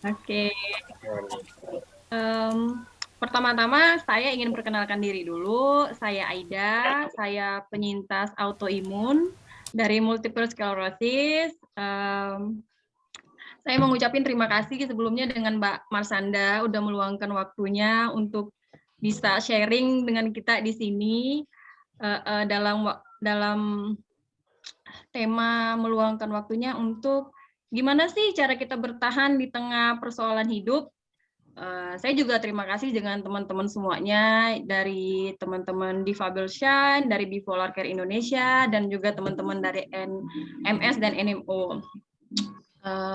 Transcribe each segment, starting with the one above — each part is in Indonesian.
Oke. Em, Pertama-tama saya ingin perkenalkan diri dulu. Saya Aida, saya penyintas autoimun dari multiple sclerosis. Saya mengucapkan terima kasih sebelumnya dengan Mbak Marsanda udah meluangkan waktunya untuk bisa sharing dengan kita di sini dalam tema meluangkan waktunya untuk gimana sih cara kita bertahan di tengah persoalan hidup. Saya juga terima kasih dengan teman-teman semuanya dari teman-teman Difabel Shine, dari Bipolar Care Indonesia, dan juga teman-teman dari MS dan NMO.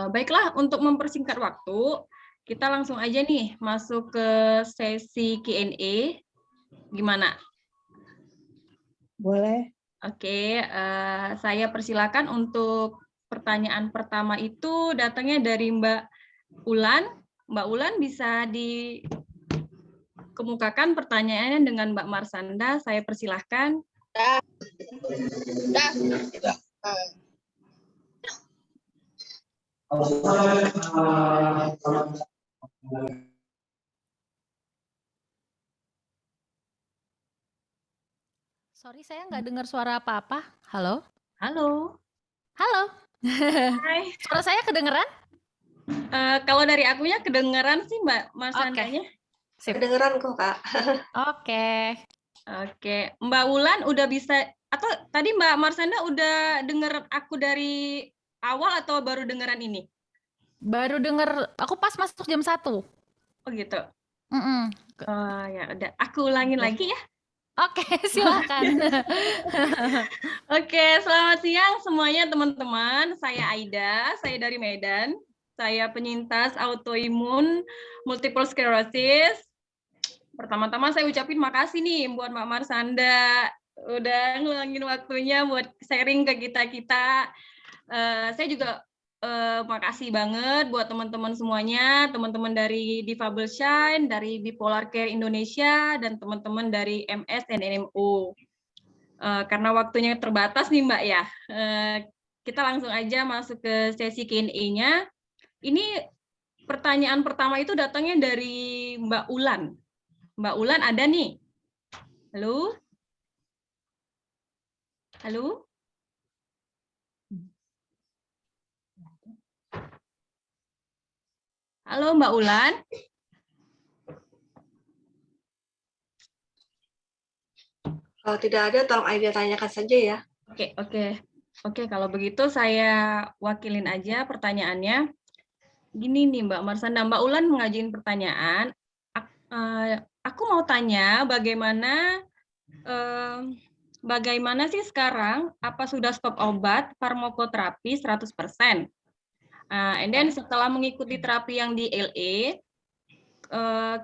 Baiklah, untuk mempersingkat waktu, kita langsung aja nih masuk ke sesi Q&A. Gimana? Boleh. Oke, saya persilakan untuk pertanyaan pertama itu datangnya dari Mbak Ulan. Mbak Ulan bisa dikemukakan pertanyaannya dengan Mbak Marsanda. Saya persilahkan. Sorry, saya nggak dengar suara apa-apa. Halo? Halo. Halo? Hai. Suara saya kedengeran? Kalau dari akunya kedengeran sih Mbak Marsandanya. Sip. Kedengeran kok, Kak. Oke. Oke, Mbak Wulan udah bisa, atau tadi Mbak Marsanda udah denger aku dari awal atau baru dengeran ini? Baru denger, aku pas masuk jam 1. Oh gitu. Mm-mm. Oh ya udah, aku ulangin lagi ya. Oke, silakan. Oke, selamat siang semuanya teman-teman. Saya Aida, saya dari Medan. Saya penyintas autoimun multiple sclerosis. Pertama-tama saya ucapin makasih nih buat Mbak Marsanda udah ngeluangin waktunya buat sharing ke kita-kita. Saya juga makasih banget buat teman-teman semuanya, teman-teman dari Difabel Shine, dari Bipolar Care Indonesia, dan teman-teman dari MS dan NMO. Karena waktunya terbatas nih Mbak ya, kita langsung aja masuk ke sesi Q&A-nya. Ini pertanyaan pertama itu datangnya dari Mbak Ulan. Mbak Ulan ada nih. Halo? Halo? Halo Mbak Ulan? Kalau tidak ada, tolong Aida tanyakan saja ya. Oke, kalau begitu saya wakilin aja pertanyaannya. Gini nih Mbak Marsanda, Mbak Ulan mengajuin pertanyaan. Aku mau tanya bagaimana sih sekarang, apa sudah stop obat farmakoterapi 100%? And then setelah mengikuti terapi yang di LA,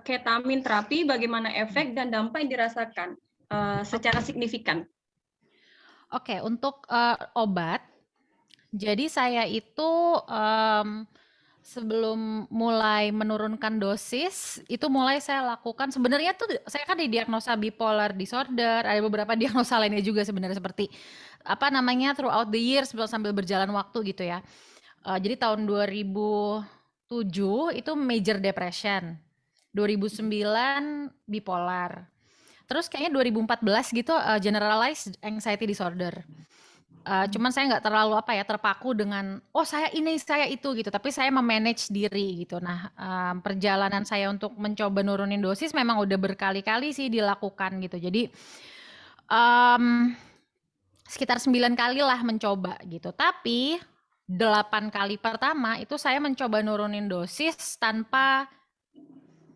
ketamin terapi, bagaimana efek dan dampak yang dirasakan secara signifikan? Oke, untuk obat, jadi saya itu sebelum mulai menurunkan dosis, itu mulai saya lakukan, sebenarnya tuh saya kan didiagnosa bipolar disorder, ada beberapa diagnosa lainnya juga sebenarnya seperti apa namanya throughout the years sambil berjalan waktu gitu ya. Jadi tahun 2007 itu major depression, 2009 bipolar, terus kayaknya 2014 gitu generalized anxiety disorder. Cuman saya nggak terlalu terpaku dengan saya ini saya itu gitu, tapi saya memanage diri gitu. Nah, perjalanan saya untuk mencoba nurunin dosis memang udah berkali-kali sih dilakukan gitu. Jadi sekitar 9 kali lah mencoba gitu. Tapi 8 kali pertama itu saya mencoba nurunin dosis tanpa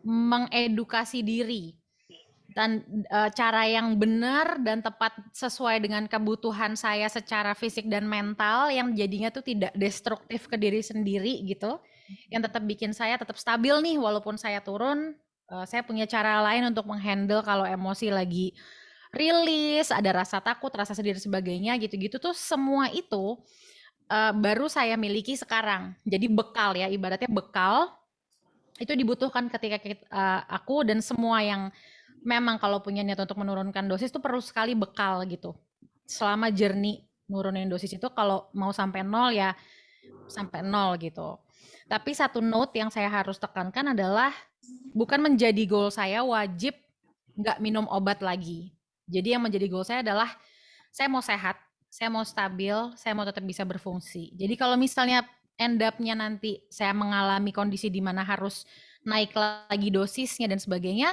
mengedukasi diri dan cara yang benar dan tepat sesuai dengan kebutuhan saya secara fisik dan mental yang jadinya tuh tidak destruktif ke diri sendiri gitu, yang tetap bikin saya tetap stabil nih walaupun saya turun. Saya punya cara lain untuk menghandle kalau emosi lagi rilis, ada rasa takut, rasa sedih dan sebagainya gitu-gitu tuh semua itu baru saya miliki sekarang. Jadi bekal ya, ibaratnya bekal itu dibutuhkan ketika aku dan semua yang memang kalau punya niat untuk menurunkan dosis tuh perlu sekali bekal gitu. Selama journey nurunin dosis itu kalau mau sampai 0 ya sampai 0 gitu. Tapi satu note yang saya harus tekankan adalah bukan menjadi goal saya wajib nggak minum obat lagi. Jadi yang menjadi goal saya adalah saya mau sehat, saya mau stabil, saya mau tetap bisa berfungsi. Jadi kalau misalnya end up-nya nanti saya mengalami kondisi di mana harus naik lagi dosisnya dan sebagainya,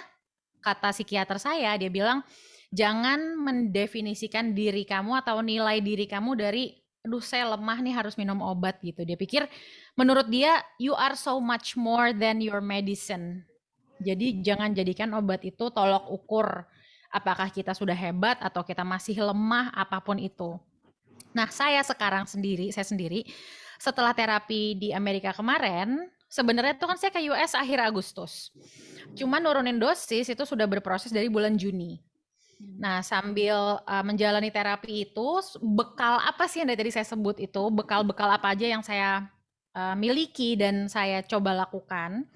kata psikiater saya, dia bilang, jangan mendefinisikan diri kamu atau nilai diri kamu dari, aduh saya lemah nih harus minum obat gitu. Dia pikir, menurut dia, you are so much more than your medicine. Jadi jangan jadikan obat itu tolok ukur apakah kita sudah hebat atau kita masih lemah, apapun itu. Nah, saya sendiri, setelah terapi di Amerika kemarin, sebenarnya itu kan saya ke US akhir Agustus. Cuma nurunin dosis itu sudah berproses dari bulan Juni. Nah, sambil menjalani terapi itu, bekal apa sih yang dari tadi saya sebut itu, bekal-bekal apa aja yang saya miliki dan saya coba lakukan.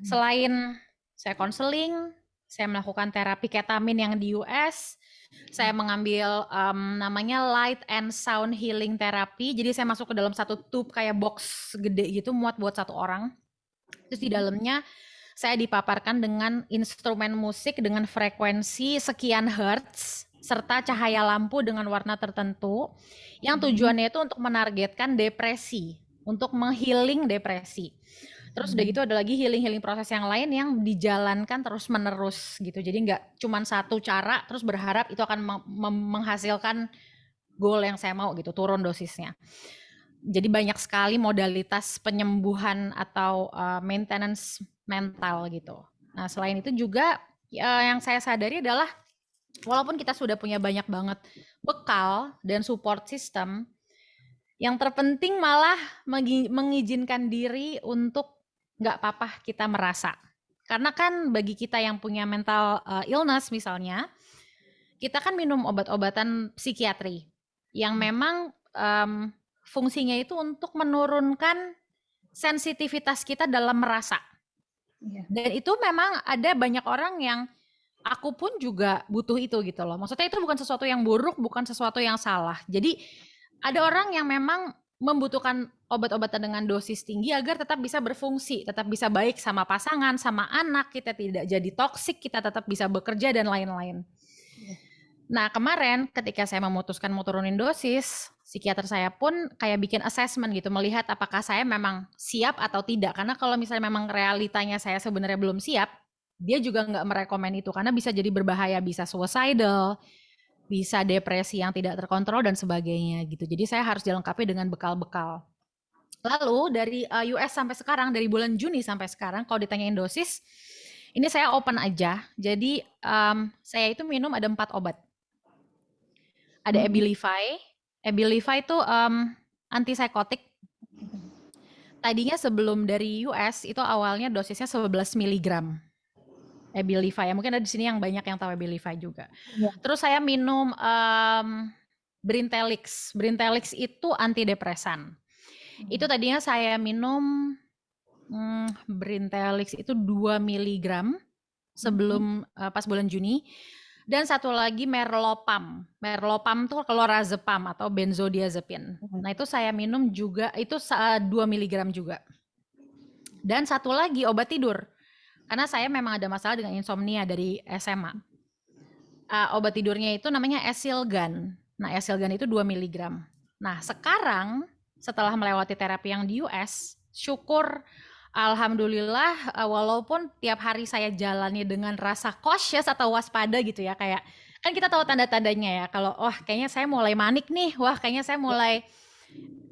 Selain saya konseling, saya melakukan terapi ketamin yang di US, saya mengambil namanya light and sound healing therapy. Jadi saya masuk ke dalam satu tube kayak box gede gitu, muat buat satu orang. Terus di dalamnya saya dipaparkan dengan instrumen musik dengan frekuensi sekian hertz serta cahaya lampu dengan warna tertentu yang tujuannya itu untuk menargetkan depresi, untuk menghealing depresi. Terus udah gitu ada lagi healing proses yang lain yang dijalankan terus menerus gitu. Jadi nggak cuma satu cara terus berharap itu akan menghasilkan goal yang saya mau gitu, turun dosisnya. Jadi banyak sekali modalitas penyembuhan atau maintenance mental gitu. Nah selain itu juga yang saya sadari adalah walaupun kita sudah punya banyak banget bekal dan support system, yang terpenting malah mengizinkan diri untuk nggak apa-apa kita merasa. Karena kan bagi kita yang punya mental illness misalnya, kita kan minum obat-obatan psikiatri yang memang fungsinya itu untuk menurunkan sensitivitas kita dalam merasa. Dan itu memang ada banyak orang yang aku pun juga butuh itu gitu loh. Maksudnya itu bukan sesuatu yang buruk, bukan sesuatu yang salah. Jadi ada orang yang memang membutuhkan obat-obatan dengan dosis tinggi agar tetap bisa berfungsi, tetap bisa baik sama pasangan, sama anak, kita tidak jadi toksik, kita tetap bisa bekerja dan lain-lain. Nah kemarin ketika saya memutuskan mau turunin dosis, psikiater saya pun kayak bikin assessment gitu, melihat apakah saya memang siap atau tidak. Karena kalau misalnya memang realitanya saya sebenarnya belum siap, dia juga nggak merekomen itu karena bisa jadi berbahaya, bisa suicidal, bisa depresi yang tidak terkontrol dan sebagainya gitu. Jadi saya harus dilengkapi dengan bekal-bekal. Lalu dari US sampai sekarang, dari bulan Juni sampai sekarang, kalau ditanyain dosis, ini saya open aja. Jadi saya itu minum ada 4 obat. Ada Abilify. Abilify itu antipsikotik. Tadinya sebelum dari US itu awalnya dosisnya 11 mg. Abilify, mungkin ada di sini yang banyak yang tahu Abilify juga. Terus saya minum Brintelix. Brintelix itu antidepresan. Itu tadinya saya minum Brintelix itu 2 mg sebelum pas bulan Juni. Dan satu lagi Merlopam. Merlopam itu clorazepam atau benzodiazepin. Nah itu saya minum juga, itu 2 mg juga. Dan satu lagi obat tidur. Karena saya memang ada masalah dengan insomnia dari SMA. Obat tidurnya itu namanya Esilgan. Nah, Esilgan itu 2 mg. Nah, sekarang setelah melewati terapi yang di US, syukur alhamdulillah walaupun tiap hari saya jalani dengan rasa cautious atau waspada gitu ya, kayak kan kita tahu tanda-tandanya ya, kalau kayaknya saya mulai manik nih, kayaknya saya mulai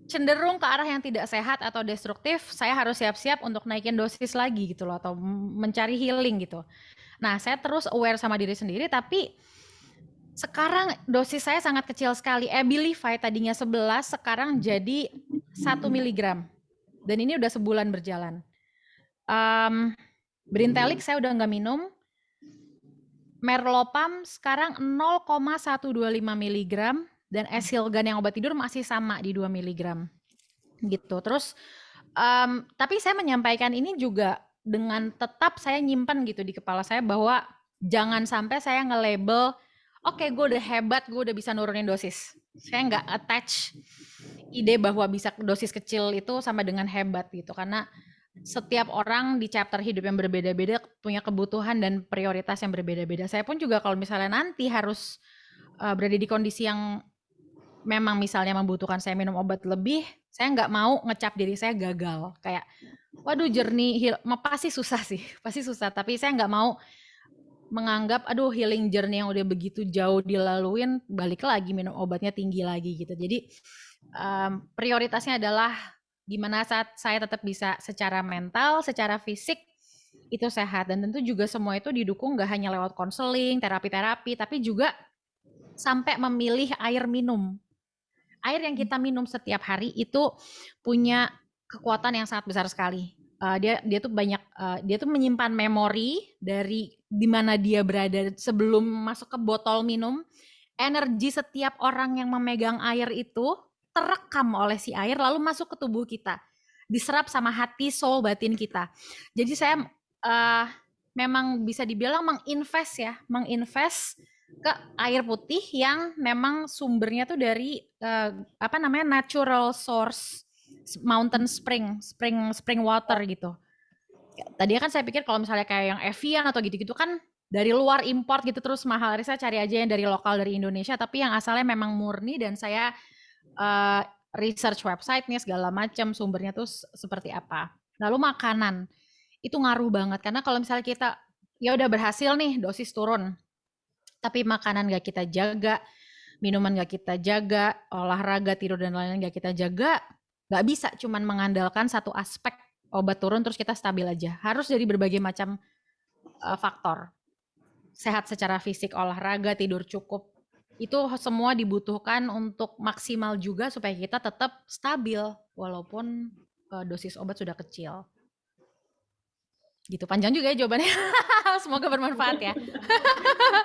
cenderung ke arah yang tidak sehat atau destruktif, saya harus siap-siap untuk naikin dosis lagi gitu loh, atau mencari healing gitu. Nah, saya terus aware sama diri sendiri, tapi sekarang dosis saya sangat kecil sekali. Abilify tadinya 11, sekarang jadi 1 mg. Dan ini udah sebulan berjalan. Brintelix saya udah nggak minum. Merlopam sekarang 0,125 mg. Dan Esilgan yang obat tidur masih sama di 2 mg gitu. Terus tapi saya menyampaikan ini juga dengan tetap saya nyimpan gitu di kepala saya bahwa jangan sampai saya nge-label oke, gue udah hebat, gue udah bisa nurunin dosis. Saya nggak attach ide bahwa bisa dosis kecil itu sama dengan hebat gitu, karena setiap orang di chapter hidup yang berbeda-beda punya kebutuhan dan prioritas yang berbeda-beda. Saya pun juga kalau misalnya nanti harus berada di kondisi yang memang misalnya membutuhkan saya minum obat lebih, saya nggak mau ngecap diri saya gagal. Kayak, waduh pasti susah sih, pasti susah. Tapi saya nggak mau menganggap, aduh healing journey yang udah begitu jauh dilaluin, balik lagi minum obatnya tinggi lagi gitu. Jadi prioritasnya adalah gimana saat saya tetap bisa secara mental, secara fisik itu sehat. Dan tentu juga semua itu didukung gak hanya lewat konseling, terapi-terapi, tapi juga sampai memilih air minum. Air yang kita minum setiap hari itu punya kekuatan yang sangat besar sekali. Dia tuh banyak, dia tuh menyimpan memori dari di mana dia berada sebelum masuk ke botol minum. Energi setiap orang yang memegang air itu terekam oleh si air lalu masuk ke tubuh kita, diserap sama hati, soul, batin kita. Jadi saya memang bisa dibilang menginvest ke air putih yang memang sumbernya tuh dari natural source, mountain spring water gitu. Tadinya kan saya pikir kalau misalnya kayak yang Evian atau gitu-gitu kan dari luar import gitu terus mahal. Saya cari aja yang dari lokal dari Indonesia, tapi yang asalnya memang murni, dan saya research website-nya segala macam sumbernya tuh seperti apa. Lalu makanan itu ngaruh banget, karena kalau misalnya kita ya udah berhasil nih dosis turun, tapi makanan gak kita jaga, minuman gak kita jaga, olahraga, tidur dan lain-lain gak kita jaga, gak bisa cuman mengandalkan satu aspek obat turun terus kita stabil aja. Harus dari berbagai macam faktor. Sehat secara fisik, olahraga, tidur cukup, itu semua dibutuhkan untuk maksimal juga supaya kita tetap stabil walaupun dosis obat sudah kecil. Gitu, panjang juga ya jawabannya. Semoga bermanfaat ya.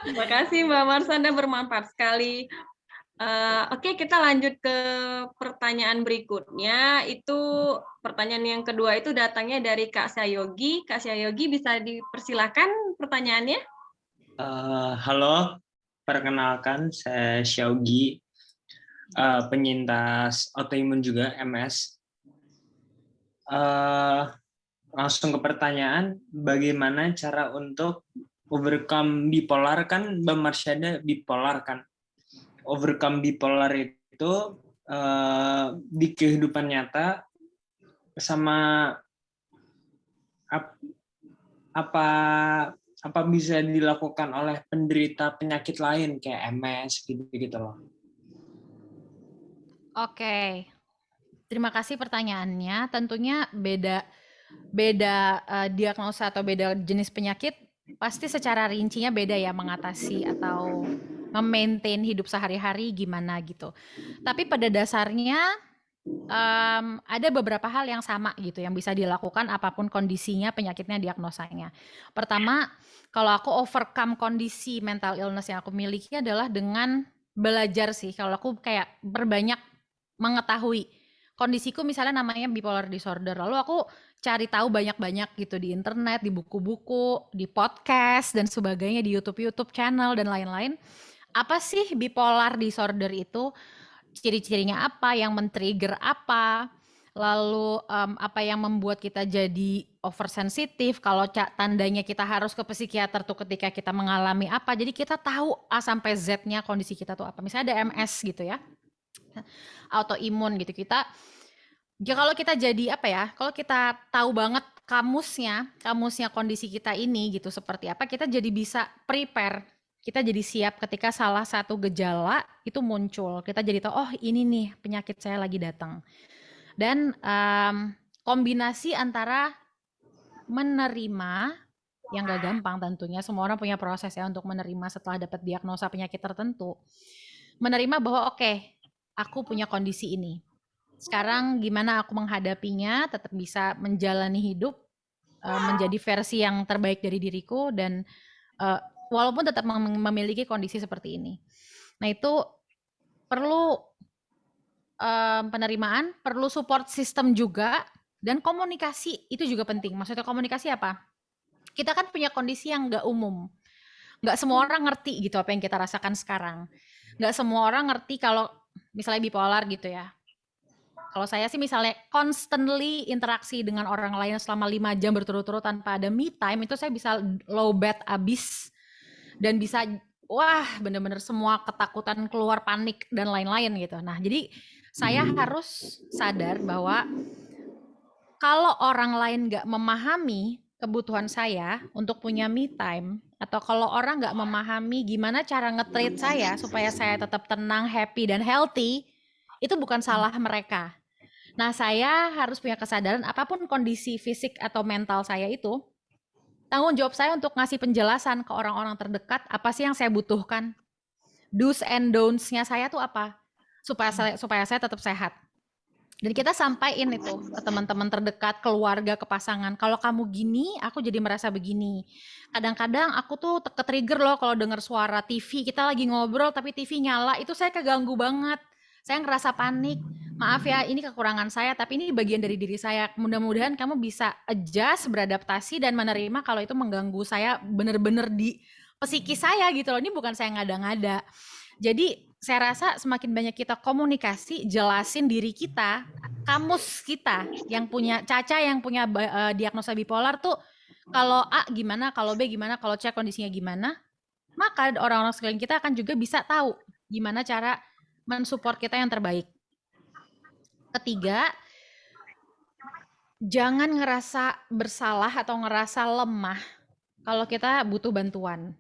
Terima kasih Mbak Marsanda, bermanfaat sekali. Oke, kita lanjut ke pertanyaan berikutnya. Itu pertanyaan yang kedua itu datangnya dari Kak Syayogi. Kak Syayogi, bisa dipersilakan pertanyaannya? Halo, perkenalkan saya Xiaogi, penyintas autoimun juga MS. Langsung ke pertanyaan, bagaimana cara untuk overcome bipolar? Kan Mbak Marsanda bipolar kan? Overcome bipolar itu di kehidupan nyata sama apa bisa dilakukan oleh penderita penyakit lain kayak MS gitu loh. Oke. Terima kasih pertanyaannya. Tentunya beda diagnosa atau beda jenis penyakit pasti secara rincinya beda ya mengatasi atau memaintain hidup sehari-hari gimana gitu. Tapi pada dasarnya ada beberapa hal yang sama gitu yang bisa dilakukan apapun kondisinya, penyakitnya, diagnosanya. Pertama, kalau aku overcome kondisi mental illness yang aku miliki adalah dengan belajar sih. Kalau aku kayak berbanyak mengetahui kondisiku, misalnya namanya bipolar disorder, lalu aku cari tahu banyak-banyak gitu di internet, di buku-buku, di podcast dan sebagainya, di YouTube channel dan lain-lain. Apa sih bipolar disorder itu? Ciri-cirinya apa, yang men-trigger apa, lalu apa yang membuat kita jadi oversensitif, kalau tandanya kita harus ke psikiater tuh ketika kita mengalami apa, jadi kita tahu A sampai Z-nya kondisi kita tuh apa. Misalnya ada MS gitu ya, autoimun gitu, kita ya kalau kita jadi kalau kita tahu banget kamusnya kondisi kita ini gitu seperti apa, kita jadi bisa prepare. Kita jadi siap ketika salah satu gejala itu muncul. Kita jadi tahu, oh ini nih penyakit saya lagi datang. Dan kombinasi antara menerima, yang gak gampang tentunya, semua orang punya proses ya untuk menerima setelah dapat diagnosa penyakit tertentu. Menerima bahwa oke, aku punya kondisi ini. Sekarang gimana aku menghadapinya, tetap bisa menjalani hidup, menjadi versi yang terbaik dari diriku, dan walaupun tetap memiliki kondisi seperti ini. Nah itu perlu penerimaan, perlu support system juga, dan komunikasi itu juga penting. Maksudnya komunikasi apa? Kita kan punya kondisi yang nggak umum. Nggak semua orang ngerti gitu apa yang kita rasakan sekarang. Nggak semua orang ngerti kalau misalnya bipolar gitu ya. Kalau saya sih misalnya constantly interaksi dengan orang lain selama 5 jam berturut-turut tanpa ada me time, itu saya bisa low bat abis dan bisa wah bener-bener semua ketakutan keluar, panik dan lain-lain gitu. Nah jadi saya harus sadar bahwa kalau orang lain nggak memahami kebutuhan saya untuk punya me time, atau kalau orang nggak memahami gimana cara nge-treat saya supaya saya tetap tenang, happy, dan healthy, itu bukan salah mereka. Nah, saya harus punya kesadaran apapun kondisi fisik atau mental saya itu, tanggung jawab saya untuk ngasih penjelasan ke orang-orang terdekat apa sih yang saya butuhkan. Do's and don'ts-nya saya tuh apa? Supaya saya tetap sehat. Dan kita sampaikan itu ke teman-teman terdekat, keluarga, ke pasangan. Kalau kamu gini, aku jadi merasa begini. Kadang-kadang aku tuh ke-trigger loh kalau dengar suara TV. Kita lagi ngobrol tapi TV nyala, itu saya keganggu banget. Saya ngerasa panik. Maaf ya, ini kekurangan saya, tapi ini bagian dari diri saya. Mudah-mudahan kamu bisa adjust, beradaptasi, dan menerima kalau itu mengganggu saya bener-bener di psikis saya gitu loh. Ini bukan saya ngada-ngada. Jadi saya rasa semakin banyak kita komunikasi, jelasin diri kita, kamus kita yang punya Caca yang punya diagnosa bipolar tuh kalau A gimana, kalau B gimana, kalau C kondisinya gimana, maka orang-orang sekeliling kita akan juga bisa tahu gimana cara mensupport kita yang terbaik. Ketiga, jangan ngerasa bersalah atau ngerasa lemah kalau kita butuh bantuan.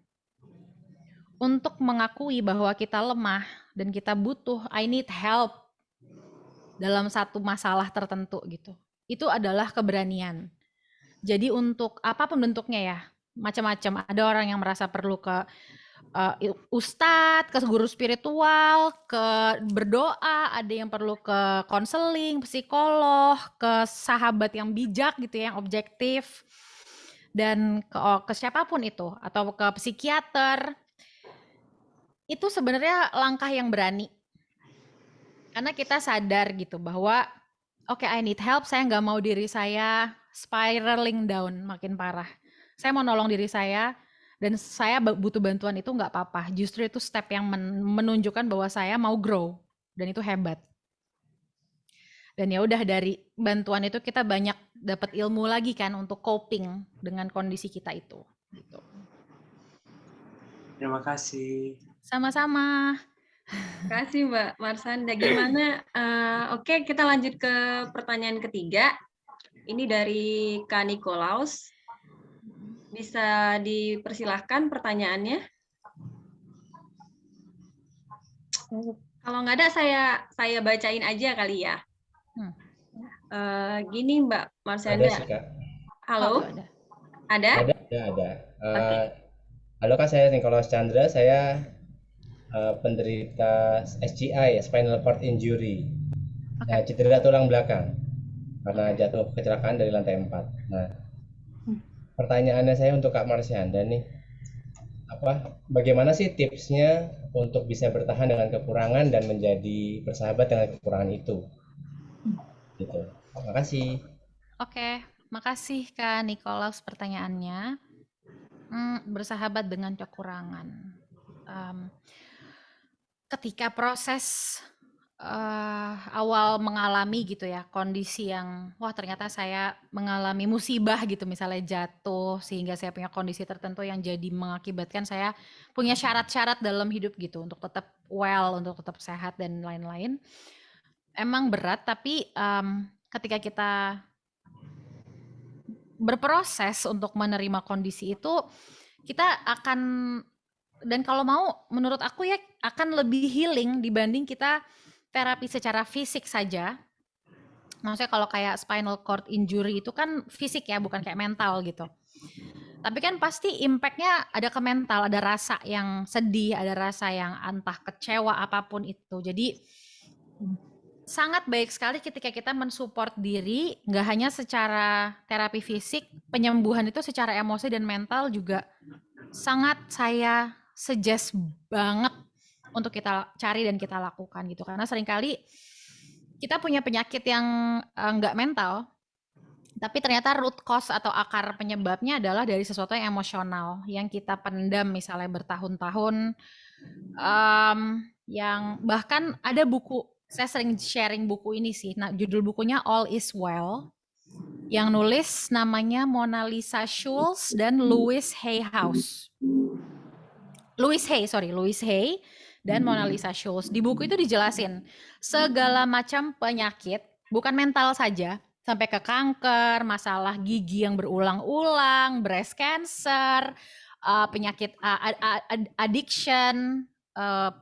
Untuk mengakui bahwa kita lemah dan kita butuh I need help dalam satu masalah tertentu gitu. Itu adalah keberanian. Jadi untuk apapun bentuknya ya, macam-macam. Ada orang yang merasa perlu ke ustadz, ke guru spiritual, ke berdoa, ada yang perlu ke konseling, psikolog, ke sahabat yang bijak gitu ya, yang objektif, dan ke siapapun itu, atau ke psikiater. Itu sebenarnya langkah yang berani. Karena kita sadar gitu bahwa oke, I need help, saya nggak mau diri saya spiraling down makin parah. Saya mau nolong diri saya dan saya butuh bantuan itu nggak apa-apa. Justru itu step yang menunjukkan bahwa saya mau grow dan itu hebat. Dan ya udah dari bantuan itu kita banyak dapat ilmu lagi kan untuk coping dengan kondisi kita itu. Gitu. Terima kasih. Sama-sama. Terima kasih Mbak Marsanda. Gimana? Oke, kita lanjut ke pertanyaan ketiga. Ini dari Kak Nikolaus. Bisa dipersilahkan pertanyaannya? Kalau nggak ada, saya bacain aja kali ya. Gini Mbak Marsanda. Ada sih, Kak. Halo? Ada? Ada. Halo Kak, saya Nikolaus Chandra. Saya penderita SCI, Spinal Cord Injury, cedera tulang belakang karena jatuh kecelakaan dari lantai 4. Nah, pertanyaannya saya untuk Kak Marsyanda nih, bagaimana sih tipsnya untuk bisa bertahan dengan kekurangan dan menjadi bersahabat dengan kekurangan itu? Gitu. Terima kasih. Oke, makasih Kak Nikolaus pertanyaannya. Bersahabat dengan kekurangan. Ketika proses awal mengalami gitu ya kondisi yang wah ternyata saya mengalami musibah gitu, misalnya jatuh sehingga saya punya kondisi tertentu yang jadi mengakibatkan saya punya syarat-syarat dalam hidup gitu untuk tetap well, untuk tetap sehat dan lain-lain. Emang berat, tapi ketika kita berproses untuk menerima kondisi itu, kita akan, dan kalau mau menurut aku ya akan lebih healing dibanding kita terapi secara fisik saja. Maksudnya kalau kayak spinal cord injury itu kan fisik ya, bukan kayak mental gitu. Tapi kan pasti impact-nya ada ke mental, ada rasa yang sedih, ada rasa yang entah kecewa apapun itu. Jadi sangat baik sekali ketika kita mensupport diri, nggak hanya secara terapi fisik, penyembuhan itu secara emosi dan mental juga sangat saya suggest banget untuk kita cari dan kita lakukan gitu. Karena seringkali kita punya penyakit yang nggak mental, Tapi ternyata root cause atau akar penyebabnya adalah dari sesuatu yang emosional, yang kita pendam misalnya bertahun-tahun, yang bahkan ada buku, saya sering sharing buku ini sih, nah judul bukunya All Is Well, yang nulis namanya Mona Lisa Schulz dan Louise Hay House. Louise Hay dan Mona Lisa Schulz. Di buku itu dijelasin segala macam penyakit, bukan mental saja, sampai ke kanker, masalah gigi yang berulang-ulang, breast cancer, penyakit addiction,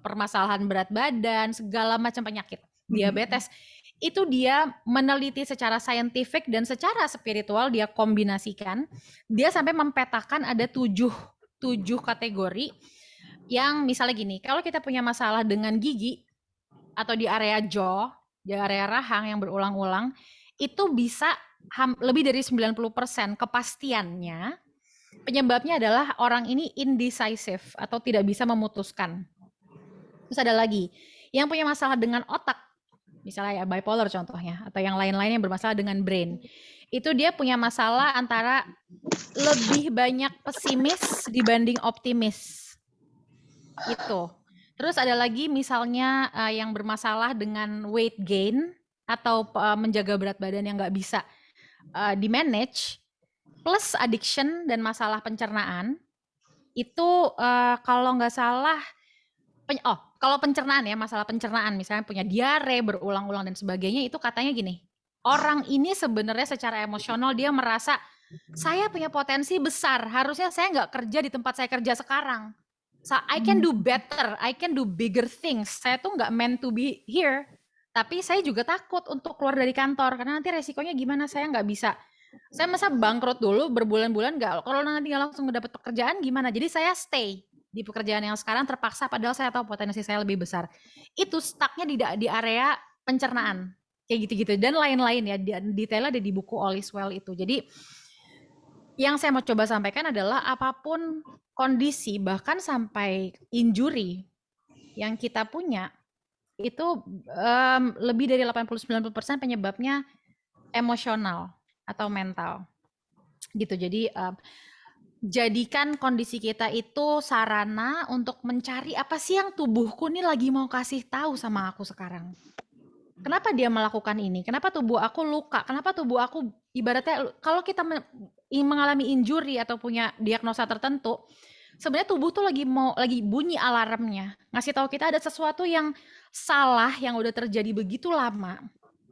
permasalahan berat badan, segala macam penyakit, diabetes. Itu dia meneliti secara saintifik dan secara spiritual dia kombinasikan. Dia sampai mempetakan ada tujuh kategori yang misalnya gini, kalau kita punya masalah dengan gigi atau di area jaw, di area rahang yang berulang-ulang, itu bisa lebih dari 90% kepastiannya penyebabnya adalah orang ini indecisive atau tidak bisa memutuskan. Terus ada lagi, yang punya masalah dengan otak, misalnya ya bipolar contohnya, atau yang lain-lain yang bermasalah dengan brain, itu dia punya masalah antara lebih banyak pesimis dibanding optimis. Itu. Terus ada lagi misalnya yang bermasalah dengan weight gain atau menjaga berat badan yang nggak bisa di-manage, plus addiction dan masalah pencernaan. Itu kalau nggak salah, kalau pencernaan ya, masalah pencernaan misalnya punya diare berulang-ulang dan sebagainya, itu katanya gini, orang ini sebenarnya secara emosional dia merasa saya punya potensi besar, harusnya saya nggak kerja di tempat saya kerja sekarang. So, I can do better, I can do bigger things. Saya tuh nggak meant to be here. Tapi saya juga takut untuk keluar dari kantor, karena nanti resikonya gimana, saya nggak bisa. Saya masa bangkrut dulu berbulan-bulan nggak, kalau nanti nggak langsung dapat pekerjaan gimana. Jadi saya stay di pekerjaan yang sekarang terpaksa, padahal saya tahu potensi saya lebih besar. Itu stucknya di area pencernaan. Kayak gitu-gitu. Dan lain-lain ya, detailnya ada di buku All Is Well itu. Jadi yang saya mau coba sampaikan adalah apapun kondisi, bahkan sampai injury yang kita punya, itu lebih dari 80-90% penyebabnya emosional atau mental. Gitu. Jadi jadikan kondisi kita itu sarana untuk mencari apa sih yang tubuhku nih lagi mau kasih tahu sama aku sekarang. Kenapa dia melakukan ini? Kenapa tubuh aku luka? Kenapa tubuh aku ibaratnya kalau kita mengalami injury atau punya diagnosa tertentu, sebenarnya tubuh tuh lagi bunyi alarmnya, ngasih tahu kita ada sesuatu yang salah yang udah terjadi begitu lama.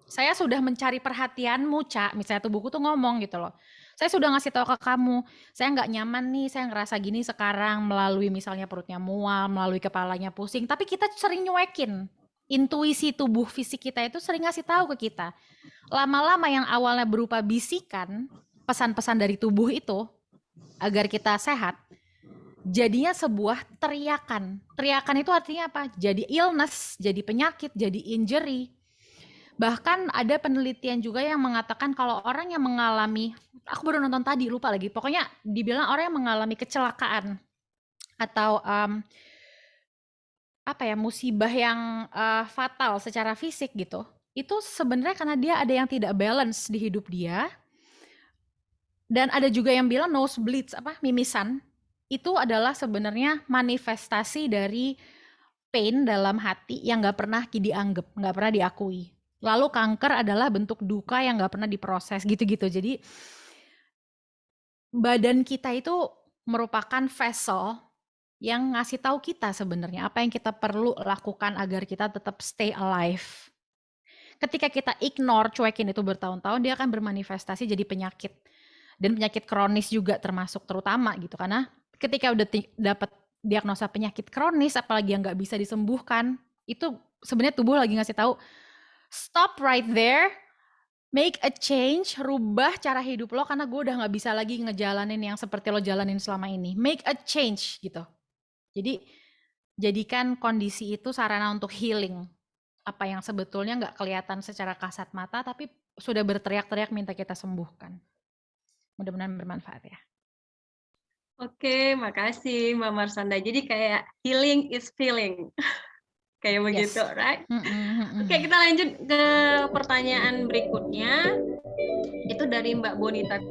Saya sudah mencari perhatianmu, Ca. Misalnya tubuhku tuh ngomong gitu loh. Saya sudah ngasih tahu ke kamu, saya nggak nyaman nih, saya ngerasa gini sekarang melalui misalnya perutnya mual, melalui kepalanya pusing, tapi kita sering nyuekin. Intuisi tubuh fisik kita itu sering ngasih tahu ke kita. Lama-lama yang awalnya berupa bisikan, pesan-pesan dari tubuh itu agar kita sehat, jadinya sebuah teriakan. Teriakan itu artinya apa? Jadi illness, jadi penyakit, jadi injury. Bahkan ada penelitian juga yang mengatakan kalau orang yang mengalami, aku baru nonton tadi, lupa lagi, pokoknya dibilang orang yang mengalami kecelakaan atau musibah yang fatal secara fisik gitu, itu sebenarnya karena dia ada yang tidak balance di hidup dia. Dan ada juga yang bilang nosebleeds, mimisan, itu adalah sebenarnya manifestasi dari pain dalam hati yang nggak pernah dianggap, nggak pernah diakui. Lalu kanker adalah bentuk duka yang nggak pernah diproses, gitu-gitu. Jadi badan kita itu merupakan vessel yang ngasih tahu kita sebenarnya apa yang kita perlu lakukan agar kita tetap stay alive. Ketika kita ignore, cuekin itu bertahun-tahun, dia akan bermanifestasi jadi penyakit. Dan penyakit kronis juga termasuk terutama gitu. Karena ketika udah dapat diagnosa penyakit kronis, apalagi yang nggak bisa disembuhkan, itu sebenarnya tubuh lagi ngasih tahu, stop right there, make a change, rubah cara hidup lo karena gue udah nggak bisa lagi ngejalanin yang seperti lo jalanin selama ini. Make a change gitu. Jadi jadikan kondisi itu sarana untuk healing. Apa yang sebetulnya nggak kelihatan secara kasat mata, tapi sudah berteriak-teriak minta kita sembuhkan. Mudah-mudahan bermanfaat ya. Oke, makasih Mbak Marsanda. Jadi kayak healing is feeling. Kayak Yes. begitu, right? Mm-mm, Oke, kita lanjut ke pertanyaan berikutnya. Itu dari Mbak Bonita.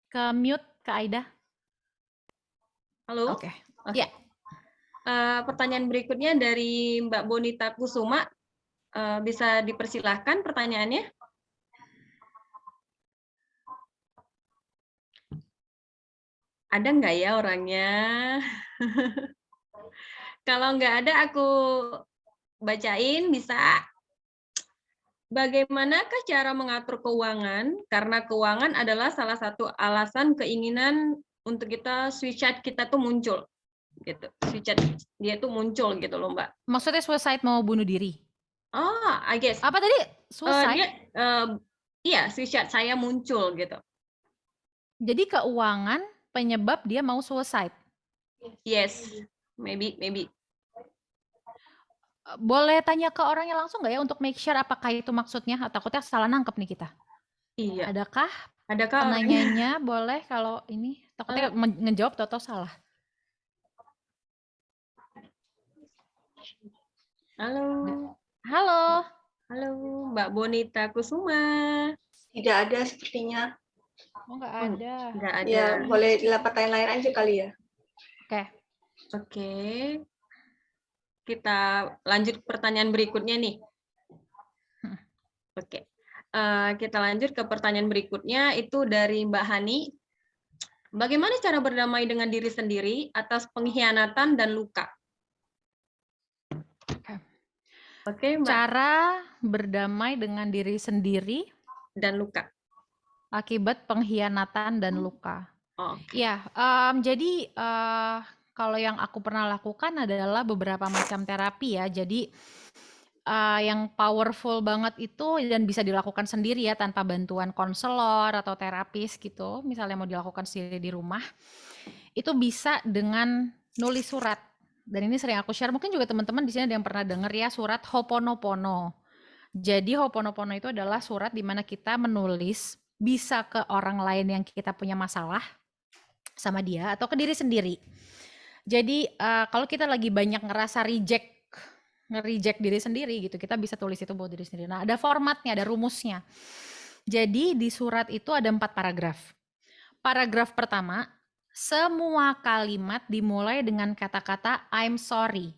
Ke mute ke Aida. Halo? Oke. Oke. Ya. Pertanyaan berikutnya dari Mbak Bonita Kusuma. Bisa dipersilahkan pertanyaannya? Ada nggak ya orangnya? Kalau nggak ada, aku bacain bisa. Bagaimanakah cara mengatur keuangan? Karena keuangan adalah salah satu alasan keinginan untuk kita suicide kita tuh muncul, gitu. Suicide dia tuh muncul gitu loh, Mbak. Maksudnya suicide mau bunuh diri? Oh, I guess. Apa tadi? Suicide? Dia, iya, suicide saya muncul gitu. Jadi keuangan penyebab dia mau suicide. Yes, maybe. Boleh tanya ke orangnya langsung nggak ya untuk make sure apakah itu maksudnya? Takutnya salah nangkep nih kita. Iya. Adakah Adakah orangnya? penanyanya boleh kalau ini takutnya ngejawab atau salah? Halo. Halo. Halo, Mbak Bonita Kusuma. Tidak ada sepertinya. Oh, nggak ada. Nggak ada. Ya, boleh dilempar pertanyaan lain aja kali ya. Oke. Oke. Kita lanjut ke pertanyaan berikutnya nih. Oke. Kita lanjut ke pertanyaan berikutnya, itu dari Mbak Hani. Bagaimana cara berdamai dengan diri sendiri atas pengkhianatan dan luka? Oke, Mbak. Cara berdamai dengan diri sendiri Dan luka. akibat pengkhianatan dan luka. Oke. Ya, jadi kalau yang aku pernah lakukan adalah beberapa macam terapi ya. Jadi yang powerful banget itu dan bisa dilakukan sendiri ya tanpa bantuan konselor atau terapis gitu. Misalnya mau dilakukan sendiri di rumah, itu bisa dengan nulis surat. Dan ini sering aku share. Mungkin juga teman-teman di sini ada yang pernah dengar ya surat Ho'oponopono. Jadi Ho'oponopono itu adalah surat di mana kita menulis bisa ke orang lain yang kita punya masalah sama dia atau ke diri sendiri. Jadi kalau kita lagi banyak ngerasa nge-reject diri sendiri gitu, kita bisa tulis itu buat diri sendiri. Nah, ada formatnya, ada rumusnya. Jadi di surat itu ada 4 paragraf. Paragraf pertama, semua kalimat dimulai dengan kata-kata I'm sorry.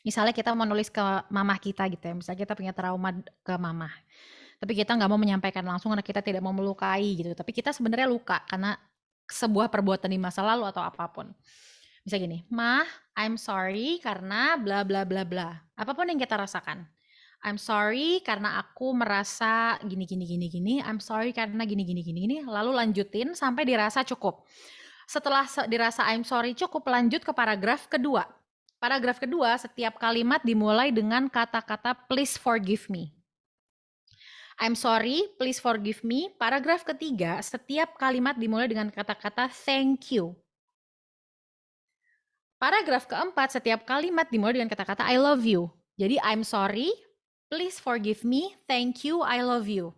Misalnya kita mau nulis ke mama kita gitu ya, misalnya kita punya trauma ke mama. Tapi kita nggak mau menyampaikan langsung karena kita tidak mau melukai gitu. Tapi kita sebenarnya luka karena sebuah perbuatan di masa lalu atau apapun. Bisa gini, "Mah, I'm sorry karena bla bla bla bla." Apapun yang kita rasakan. I'm sorry karena aku merasa gini. I'm sorry karena gini. Lalu lanjutin sampai dirasa cukup. Setelah dirasa I'm sorry cukup, lanjut ke paragraf kedua. Paragraf kedua, setiap kalimat dimulai dengan kata-kata please forgive me. I'm sorry, please forgive me. Paragraf ketiga, setiap kalimat dimulai dengan kata-kata thank you. Paragraf keempat, setiap kalimat dimulai dengan kata-kata I love you. Jadi I'm sorry, please forgive me, thank you, I love you.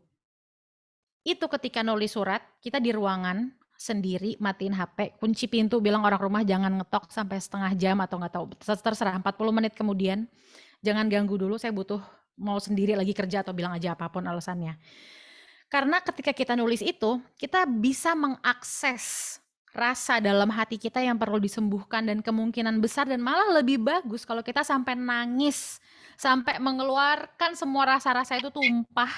Itu ketika nulis surat, kita di ruangan sendiri, matiin HP, kunci pintu, bilang orang rumah jangan ngetok sampai setengah jam atau nggak tahu, terserah 40 menit kemudian. Jangan ganggu dulu, saya butuh mau sendiri lagi kerja atau bilang aja apapun alasannya. Karena ketika kita nulis itu, kita bisa mengakses rasa dalam hati kita yang perlu disembuhkan dan kemungkinan besar dan malah lebih bagus kalau kita sampai nangis, sampai mengeluarkan semua rasa-rasa itu tumpah.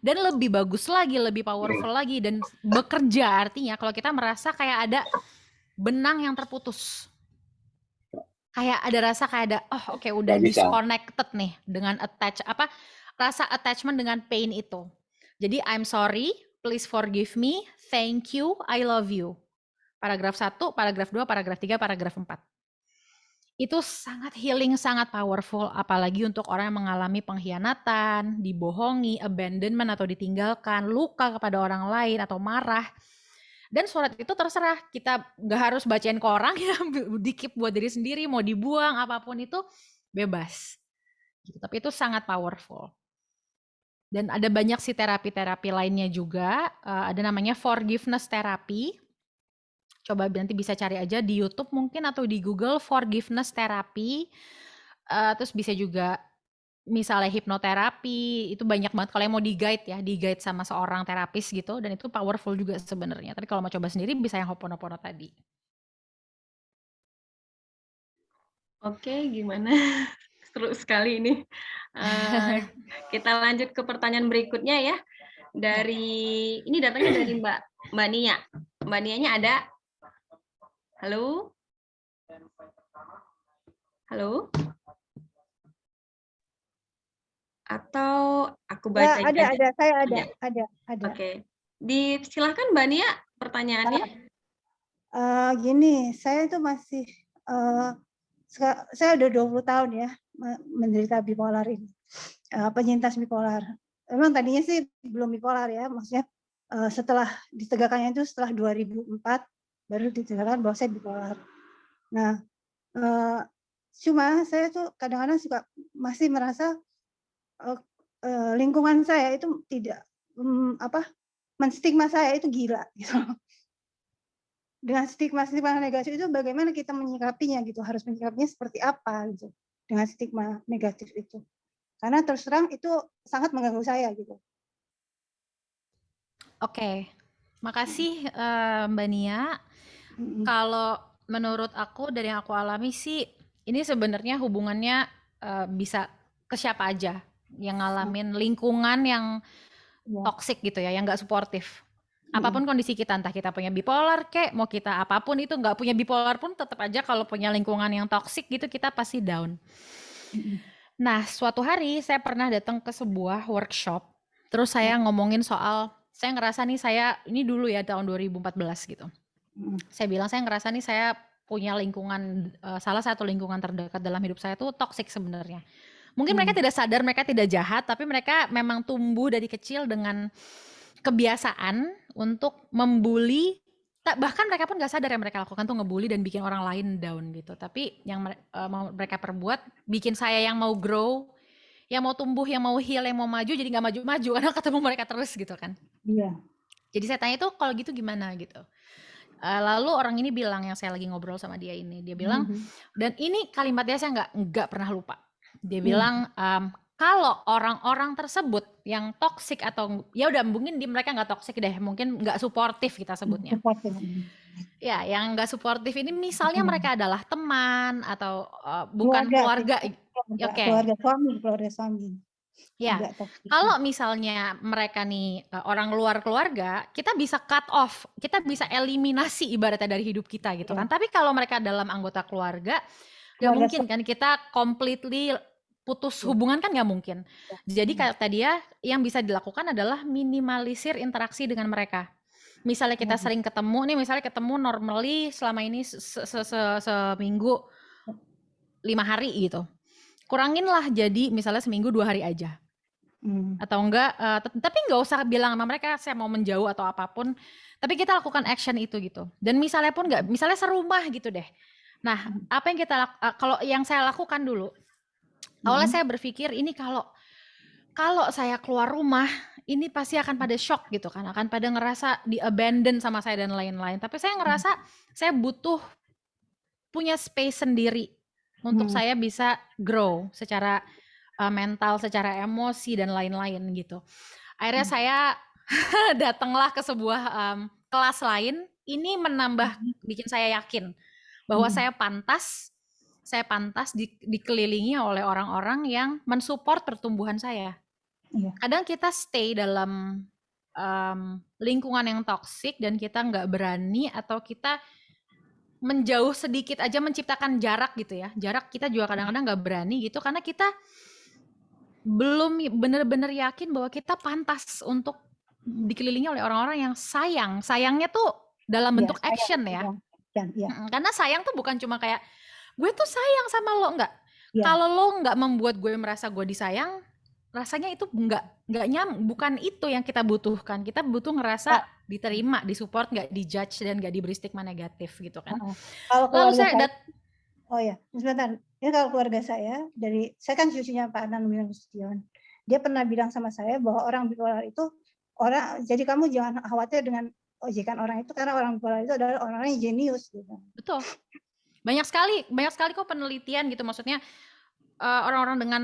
Dan lebih bagus lagi, lebih powerful lagi dan bekerja artinya kalau kita merasa kayak ada benang yang terputus. Kayak ada rasa kayak ada oke, udah disconnected nih dengan rasa attachment dengan pain itu. Jadi I'm sorry, please forgive me, thank you, I love you. Paragraf 1, paragraf 2, paragraf 3, paragraf 4. Itu sangat healing, sangat powerful, apalagi untuk orang yang mengalami pengkhianatan, dibohongi, abandonment atau ditinggalkan, luka kepada orang lain atau marah. Dan surat itu terserah, kita nggak harus bacain ke orang ya, di-keep buat diri sendiri, mau dibuang, apapun itu bebas. Tapi itu sangat powerful. Dan ada banyak sih terapi-terapi lainnya juga, ada namanya forgiveness therapy. Coba nanti bisa cari aja di YouTube mungkin atau di Google forgiveness therapy. Terus bisa juga misalnya hipnoterapi, itu banyak banget kalau yang mau di-guide sama seorang terapis gitu, dan itu powerful juga sebenarnya. Tapi kalau mau coba sendiri bisa yang Ho'oponopono tadi. Oke, gimana? Seru sekali ini. Kita lanjut ke pertanyaan berikutnya ya. Ini datangnya dari Mbak Nia. Mbak Nia-nya ada? Halo? Halo? Atau aku baca ada, saya ada. Oke. Silahkan Mbak Nia pertanyaannya. Gini, saya itu masih saya udah 20 tahun ya menderita bipolar ini. Penyintas bipolar. Memang tadinya sih belum bipolar ya, maksudnya setelah ditegakkannya itu setelah 2004 baru ditegakkan bahwa saya bipolar. Nah, cuma saya tuh kadang-kadang suka masih merasa lingkungan saya itu tidak menstigma saya itu gila gitu. Dengan stigma negatif itu bagaimana kita menyikapinya gitu, harus menyikapinya seperti apa gitu dengan stigma negatif itu. Karena terus terang itu sangat mengganggu saya gitu. Oke. Makasih Mbak Nia. Kalau menurut aku dari yang aku alami sih ini sebenarnya hubungannya bisa ke siapa aja yang ngalamin lingkungan yang toxic gitu ya, yang nggak suportif. Apapun kondisi kita, entah kita punya bipolar kek, mau kita apapun itu, nggak punya bipolar pun tetap aja kalau punya lingkungan yang toxic gitu kita pasti down. Nah, suatu hari saya pernah datang ke sebuah workshop, terus saya ngomongin soal, saya ngerasa nih ini dulu ya tahun 2014 gitu. Saya bilang saya ngerasa nih saya punya lingkungan, salah satu lingkungan terdekat dalam hidup saya tuh toxic sebenarnya. Mungkin mereka tidak sadar, mereka tidak jahat, tapi mereka memang tumbuh dari kecil dengan kebiasaan untuk membuli, bahkan mereka pun gak sadar yang mereka lakukan tuh ngebully dan bikin orang lain down gitu. Tapi yang mau mereka perbuat bikin saya yang mau grow, yang mau tumbuh, yang mau heal, yang mau maju jadi gak maju-maju karena ketemu mereka terus gitu kan. Iya. Jadi saya tanya itu kalau gitu gimana gitu. Lalu orang ini bilang, yang saya lagi ngobrol sama dia ini, dia bilang, dan ini kalimatnya saya nggak pernah lupa. Dia bilang, kalau orang-orang tersebut yang toksik atau ya udah mungkin mereka nggak toksik deh, mungkin nggak suportif kita sebutnya. Ya, yang nggak suportif ini misalnya mereka adalah teman atau bukan keluarga. Oke. Keluarga suami. Ya, kalau misalnya mereka nih orang luar keluarga, kita bisa cut off, kita bisa eliminasi ibaratnya dari hidup kita gitu kan. Tapi kalau mereka dalam anggota keluarga, nggak mungkin kan kita completely putus hubungan kan nggak mungkin. Jadi kata dia, yang bisa dilakukan adalah minimalisir interaksi dengan mereka. Misalnya kita sering ketemu nih, misalnya ketemu normally selama ini seminggu 5 hari gitu. Kuranginlah jadi misalnya seminggu 2 hari aja. Atau enggak, tapi nggak usah bilang sama mereka saya mau menjauh atau apapun. Tapi kita lakukan action itu gitu. Dan misalnya pun nggak, misalnya serumah gitu deh. Nah, apa yang kalau yang saya lakukan dulu, awalnya saya berpikir ini kalau saya keluar rumah, ini pasti akan pada shock gitu kan, akan pada ngerasa di abandon sama saya dan lain-lain. Tapi saya ngerasa saya butuh punya space sendiri untuk saya bisa grow secara mental, secara emosi dan lain-lain gitu. Akhirnya saya datanglah ke sebuah kelas lain. Ini bikin saya yakin bahwa saya pantas dikelilingi oleh orang-orang yang mensupport pertumbuhan saya. Kadang kita stay dalam lingkungan yang toksik dan kita nggak berani atau kita menjauh sedikit aja, menciptakan jarak gitu ya. Jarak kita juga kadang-kadang nggak berani gitu karena kita belum benar-benar yakin bahwa kita pantas untuk dikelilingi oleh orang-orang yang sayang. Sayangnya tuh dalam bentuk action ya. Karena sayang tuh bukan cuma kayak gue tuh sayang sama lo, enggak. Kalau lo nggak membuat gue merasa gue disayang, rasanya itu bukan itu yang kita butuhkan. Kita butuh ngerasa diterima, disupport, nggak dijudge dan nggak diberi stigma negatif gitu kan. Lalu saya sebentar. Ini kalau keluarga saya saya kan cucunya Pak Anang Nasution. Dia pernah bilang sama saya bahwa orang bipolar itu jadi kamu jangan khawatir dengan ojekan orang itu karena orang bipolar itu adalah orang yang jenius gitu. Betul. Banyak sekali kok penelitian gitu, maksudnya orang-orang dengan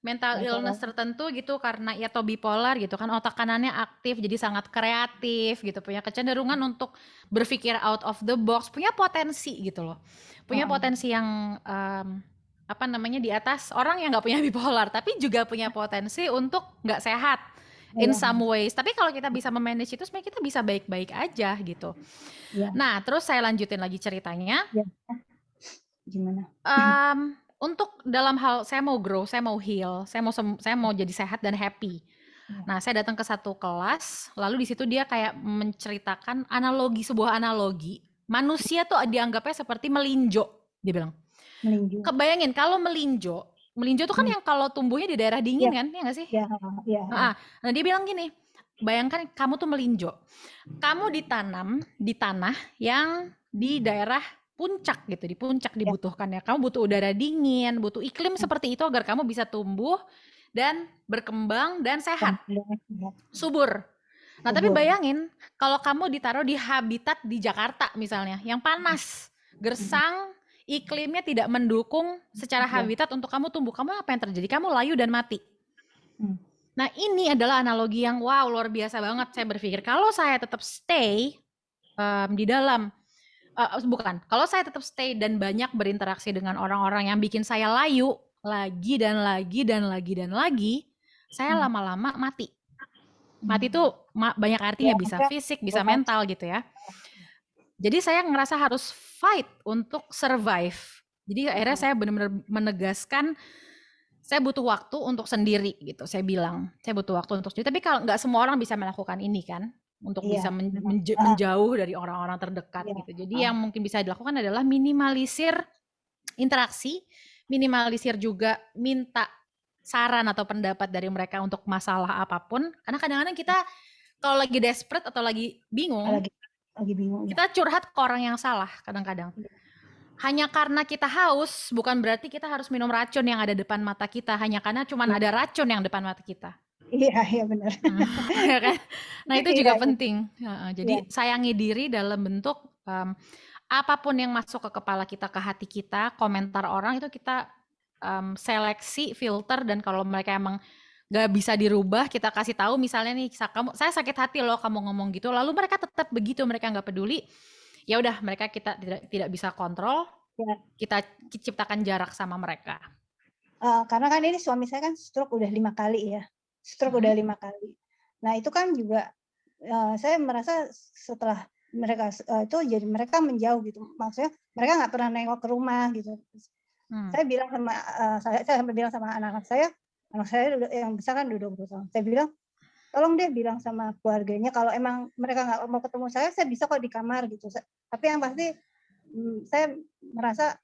mental illness tertentu gitu karena ya atau bipolar gitu kan, otak kanannya aktif jadi sangat kreatif gitu, punya kecenderungan untuk berpikir out of the box, punya potensi gitu loh, punya potensi yang apa namanya di atas orang yang nggak punya bipolar, tapi juga punya potensi untuk nggak sehat in some ways. Tapi kalau kita bisa memanage itu sebenarnya kita bisa baik-baik aja gitu. Nah terus saya lanjutin lagi ceritanya. Gimana? Untuk dalam hal saya mau grow, saya mau heal, saya mau jadi sehat dan happy. Nah, saya datang ke satu kelas, lalu di situ dia kayak menceritakan sebuah analogi. Manusia tuh dianggapnya seperti melinjo, dia bilang. Melinjo. Kebayangin kalau melinjo tuh kan yang kalau tumbuhnya di daerah dingin kan, ya nggak sih? Nah, dia bilang gini, bayangkan kamu tuh melinjo, kamu ditanam di tanah yang di daerah puncak gitu, di puncak dibutuhkan ya. Kamu butuh udara dingin, butuh iklim seperti itu agar kamu bisa tumbuh dan berkembang dan sehat, subur. Nah, tapi bayangin kalau kamu ditaruh di habitat di Jakarta misalnya, yang panas, gersang, iklimnya tidak mendukung secara habitat untuk kamu tumbuh, kamu apa yang terjadi? Kamu layu dan mati. Nah, ini adalah analogi yang wow, luar biasa banget. Saya berpikir kalau saya tetap stay di dalam kalau saya tetap stay dan banyak berinteraksi dengan orang-orang yang bikin saya layu lagi dan lagi, saya lama-lama mati. Mati tuh banyak artinya, bisa fisik, bisa mental gitu ya. Jadi saya ngerasa harus fight untuk survive. Jadi akhirnya saya benar-benar menegaskan saya butuh waktu untuk sendiri gitu. Saya bilang saya butuh waktu untuk sendiri. Tapi kalau nggak semua orang bisa melakukan ini kan, untuk bisa menjauh dari orang-orang terdekat gitu. Jadi yang mungkin bisa dilakukan adalah minimalisir interaksi, minimalisir juga minta saran atau pendapat dari mereka untuk masalah apapun. Karena kadang-kadang kita kalau lagi desperate atau lagi bingung, kita curhat ke orang yang salah kadang-kadang. Hanya karena kita haus, bukan berarti kita harus minum racun yang ada depan mata kita. Hanya karena cuma ada racun yang depan mata kita. Iya benar. Ya kan? Nah itu juga penting. Jadi sayangi diri dalam bentuk apapun yang masuk ke kepala kita, ke hati kita, komentar orang itu kita seleksi, filter, dan kalau mereka emang gak bisa dirubah, kita kasih tahu misalnya nih, saya sakit hati loh kamu ngomong gitu, lalu mereka tetap begitu, mereka nggak peduli, ya udah mereka kita tidak bisa kontrol, kita ciptakan jarak sama mereka. Karena kan ini suami saya kan stroke udah 5 kali ya. Udah 5 kali. Nah itu kan juga saya merasa setelah mereka itu jadi mereka menjauh gitu. Maksudnya mereka nggak pernah nengok ke rumah gitu. Saya bilang sama saya bilang sama anak saya yang besar kan udah 20 tahun. Saya bilang tolong deh bilang sama keluarganya kalau emang mereka nggak mau ketemu saya bisa kok di kamar gitu. Tapi yang pasti saya merasa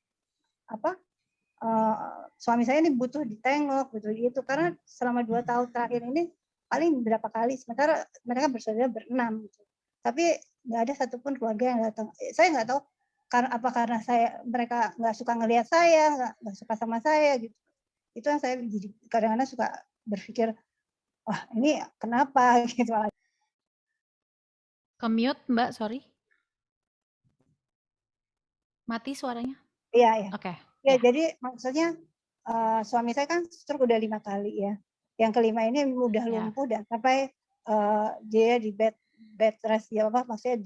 suami saya ini butuh ditengok gitu karena selama 2 tahun terakhir ini paling berapa kali, sementara mereka bersaudara ber-6 gitu. Tapi nggak ada satupun keluarga yang datang. Saya nggak tahu karena mereka nggak suka ngelihat saya, nggak suka sama saya gitu. Itu yang saya jadi kadang-kadang suka berpikir, wah ini kenapa gitu. Ke-mute Mbak, sorry. Mati suaranya? Iya. Oke. Ya, jadi maksudnya suami saya kan stroke udah 5 kali ya. Yang kelima ini udah lumpuh dan sampai dia di bed rest ya maksudnya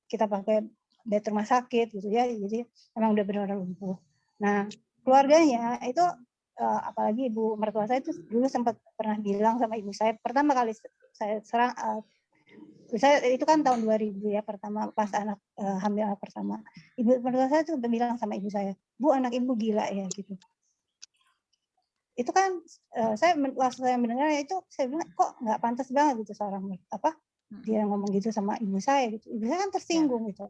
kita pakai bed rumah sakit gitu ya. Jadi emang udah benar-benar lumpuh. Nah, keluarganya itu apalagi ibu mertua saya itu dulu sempat pernah bilang sama ibu saya pertama kali saya serang saya itu kan tahun 2000 ya pertama pas anak hamil anak pertama. Ibu mertua saya tuh bilang sama ibu saya, "Bu, anak ibu gila ya," gitu. Itu kan waktu saya mendengarnya itu saya bilang kok nggak pantas banget gitu seorang dia ngomong gitu sama ibu saya gitu. Ibu saya kan tersinggung gitu.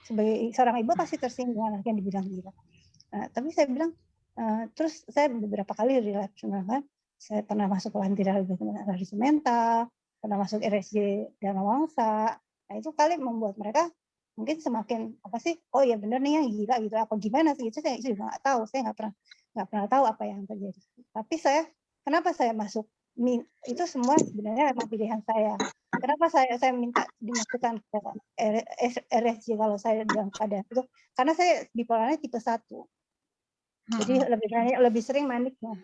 Sebagai seorang ibu pasti tersinggung anaknya dibilang gila. Nah, tapi saya bilang terus saya beberapa kali relapse kan. Saya pernah masuk ke rehabilitasi mental, pernah masuk RSJ Dharma Wangsa. Nah itu kali membuat mereka mungkin semakin oh ya benar nih yang gila gitu apa gimana sih itu saya juga nggak tahu, saya nggak pernah tahu apa yang terjadi. Tapi kenapa saya masuk itu semua sebenarnya memang pilihan saya. Kenapa saya minta dimasukkan ke RSJ kalau saya dalam keadaan itu? Karena saya bipolarnya tipe 1. Jadi lebih sering maniknya.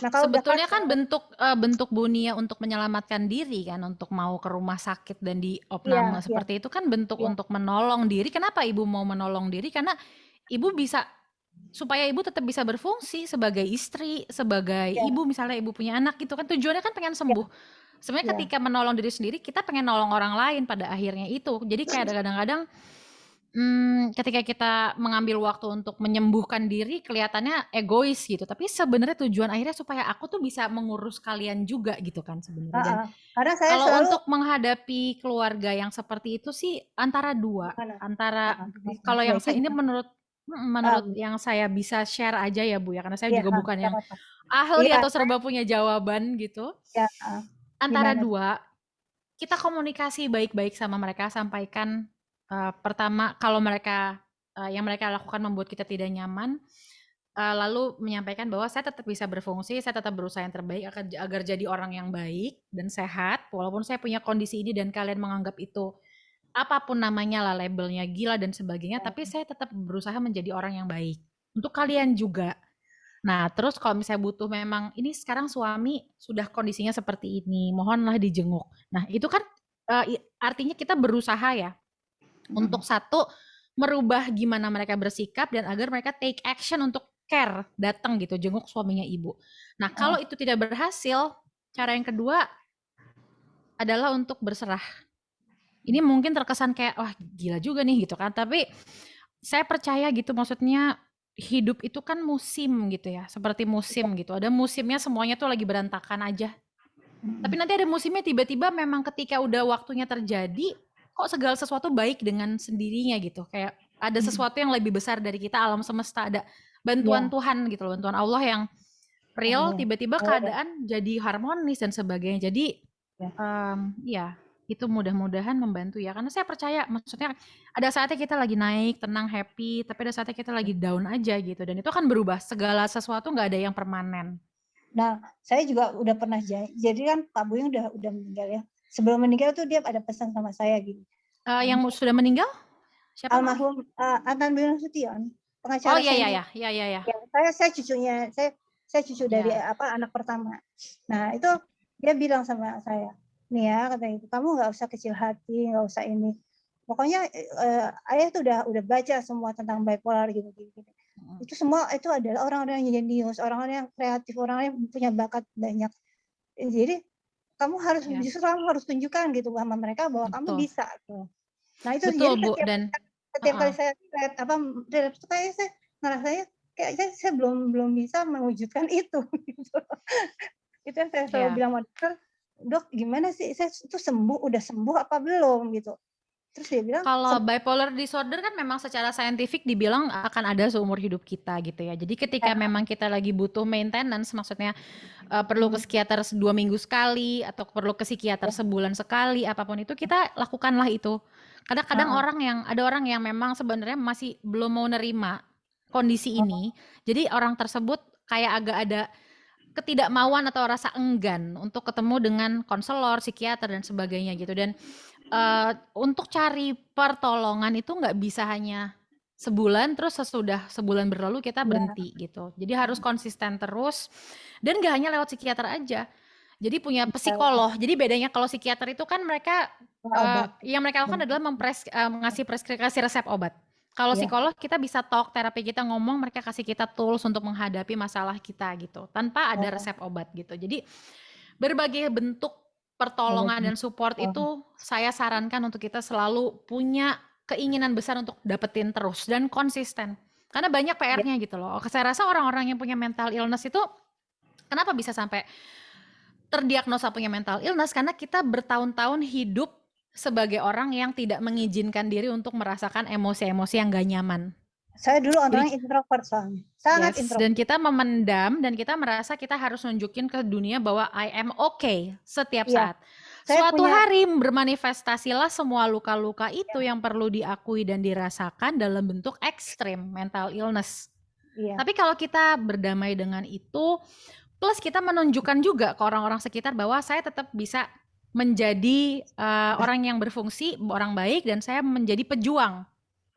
Nah, kalau sebetulnya kan bentuk Bunia untuk menyelamatkan diri kan, untuk mau ke rumah sakit dan diopname seperti itu kan bentuk untuk menolong diri. Kenapa ibu mau menolong diri? Karena ibu bisa, supaya ibu tetap bisa berfungsi sebagai istri, sebagai ibu, misalnya ibu punya anak gitu kan, tujuannya kan pengen sembuh. Sebenarnya ketika menolong diri sendiri, kita pengen nolong orang lain pada akhirnya itu. Jadi kayak kadang-kadang ketika kita mengambil waktu untuk menyembuhkan diri, kelihatannya egois gitu. Tapi sebenarnya tujuan akhirnya supaya aku tuh bisa mengurus kalian juga gitu kan sebenarnya. Dan karena saya kalau selalu untuk menghadapi keluarga yang seperti itu sih antara dua, kalau yang saya ini menurut yang saya bisa share aja ya Bu ya, karena saya juga bukan yang ahli atau serba punya jawaban gitu. Antara dua, kita komunikasi baik-baik sama mereka, sampaikan pertama kalau mereka yang mereka lakukan membuat kita tidak nyaman, lalu menyampaikan bahwa saya tetap bisa berfungsi, saya tetap berusaha yang terbaik agar jadi orang yang baik dan sehat, walaupun saya punya kondisi ini dan kalian menganggap itu apapun namanya lah, labelnya gila dan sebagainya, tapi saya tetap berusaha menjadi orang yang baik untuk kalian juga. Nah, terus kalau misalnya butuh, memang ini sekarang suami sudah kondisinya seperti ini, mohonlah dijenguk. Nah, itu kan artinya kita berusaha ya untuk satu, merubah gimana mereka bersikap dan agar mereka take action untuk care, datang gitu, jenguk suaminya ibu. Nah, kalau itu tidak berhasil, cara yang kedua adalah untuk berserah. Ini mungkin terkesan kayak, wah gila juga nih gitu kan, tapi saya percaya gitu, maksudnya hidup itu kan musim gitu ya, seperti musim gitu. Ada musimnya semuanya tuh lagi berantakan aja. Tapi nanti ada musimnya tiba-tiba memang ketika udah waktunya terjadi, kok segala sesuatu baik dengan sendirinya gitu. Kayak ada sesuatu yang lebih besar dari kita, alam semesta, ada bantuan Tuhan gitu loh, bantuan Allah yang real, tiba-tiba keadaan jadi harmonis dan sebagainya. Jadi ya itu mudah-mudahan membantu ya, karena saya percaya, maksudnya ada saatnya kita lagi naik, tenang, happy, tapi ada saatnya kita lagi down aja gitu, dan itu kan berubah, segala sesuatu nggak ada yang permanen. Nah, saya juga udah pernah jadi kan Pak Buyung udah meninggal ya. Sebelum meninggal tuh dia ada pesan sama saya gitu. Yang sudah meninggal? Siapa? Almarhum Anton Buyung Nasution, pengacara Oh saya. Iya. Ya, saya cucunya, saya cucu dari anak pertama. Nah, itu dia bilang sama saya, nih ya, katanya itu, kamu nggak usah kecil hati, nggak usah ini. Pokoknya ayah tuh udah baca semua tentang bipolar gitu. Itu semua itu adalah orang-orang yang jenius, orang-orang yang kreatif, orang-orang yang punya bakat banyak. Jadi kamu harus justru kamu harus tunjukkan gitu sama mereka bahwa kamu bisa. Gitu. Nah itu betul, jadi Bu, setiap kali saya lihat itu kayak saya ngerasanya kayak saya belum bisa mewujudkan itu. Gitu. Itu yang saya selalu bilang sama dokter, dok gimana sih saya itu udah sembuh apa belum gitu. Terus dia bilang, kalau bipolar disorder kan memang secara saintifik dibilang akan ada seumur hidup kita gitu ya. Jadi ketika memang kita lagi butuh maintenance, maksudnya perlu ke psikiater 2 minggu sekali atau perlu ke psikiater sebulan sekali, apapun itu kita lakukanlah itu. Kadang-kadang ada orang yang memang sebenarnya masih belum mau nerima kondisi ini. Jadi orang tersebut kayak agak ada ketidakmauan atau rasa enggan untuk ketemu dengan konselor, psikiater dan sebagainya gitu. Dan untuk cari pertolongan itu nggak bisa hanya sebulan terus sesudah sebulan berlalu kita berhenti gitu. Jadi harus konsisten terus, dan nggak hanya lewat psikiater aja. Jadi punya psikolog. Jadi bedanya kalau psikiater itu kan mereka yang mereka lakukan adalah ngasih preskripsi resep obat. Kalau psikolog kita bisa talk, terapi kita ngomong, mereka kasih kita tools untuk menghadapi masalah kita gitu, tanpa ada resep obat gitu. Jadi berbagai bentuk pertolongan dan support itu saya sarankan untuk kita selalu punya keinginan besar untuk dapetin terus dan konsisten. Karena banyak PR-nya gitu loh. Saya rasa orang-orang yang punya mental illness itu kenapa bisa sampai terdiagnosa punya mental illness, karena kita bertahun-tahun hidup sebagai orang yang tidak mengizinkan diri untuk merasakan emosi-emosi yang gak nyaman. Saya dulu orangnya introvert soalnya, sangat introvert. Dan kita memendam dan kita merasa kita harus nunjukin ke dunia bahwa I am okay setiap saat. Suatu hari bermanifestasilah semua luka-luka itu yang perlu diakui dan dirasakan dalam bentuk ekstrim mental illness. Tapi kalau kita berdamai dengan itu, Plus kita menunjukkan juga ke orang-orang sekitar bahwa saya tetap bisa menjadi orang yang berfungsi, orang baik, dan saya menjadi pejuang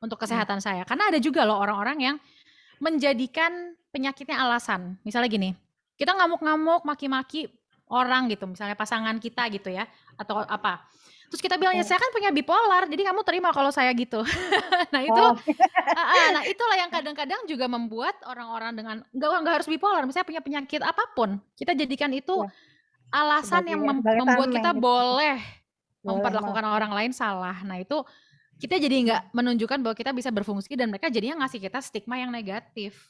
untuk kesehatan saya. Karena ada juga loh orang-orang yang menjadikan penyakitnya alasan. Misalnya gini, kita ngamuk-ngamuk, maki-maki orang gitu, misalnya pasangan kita gitu ya, atau apa. Terus kita bilang, ya saya kan punya bipolar, jadi kamu terima kalau saya gitu. Nah itu, nah itulah yang kadang-kadang juga membuat orang-orang dengan nggak harus bipolar, misalnya punya penyakit apapun, kita jadikan itu alasan yang sebagai membuat tameng kita gitu. boleh Boleh memperlakukan orang lain salah. Nah itu kita jadi nggak menunjukkan bahwa kita bisa berfungsi, dan mereka jadinya ngasih kita stigma yang negatif.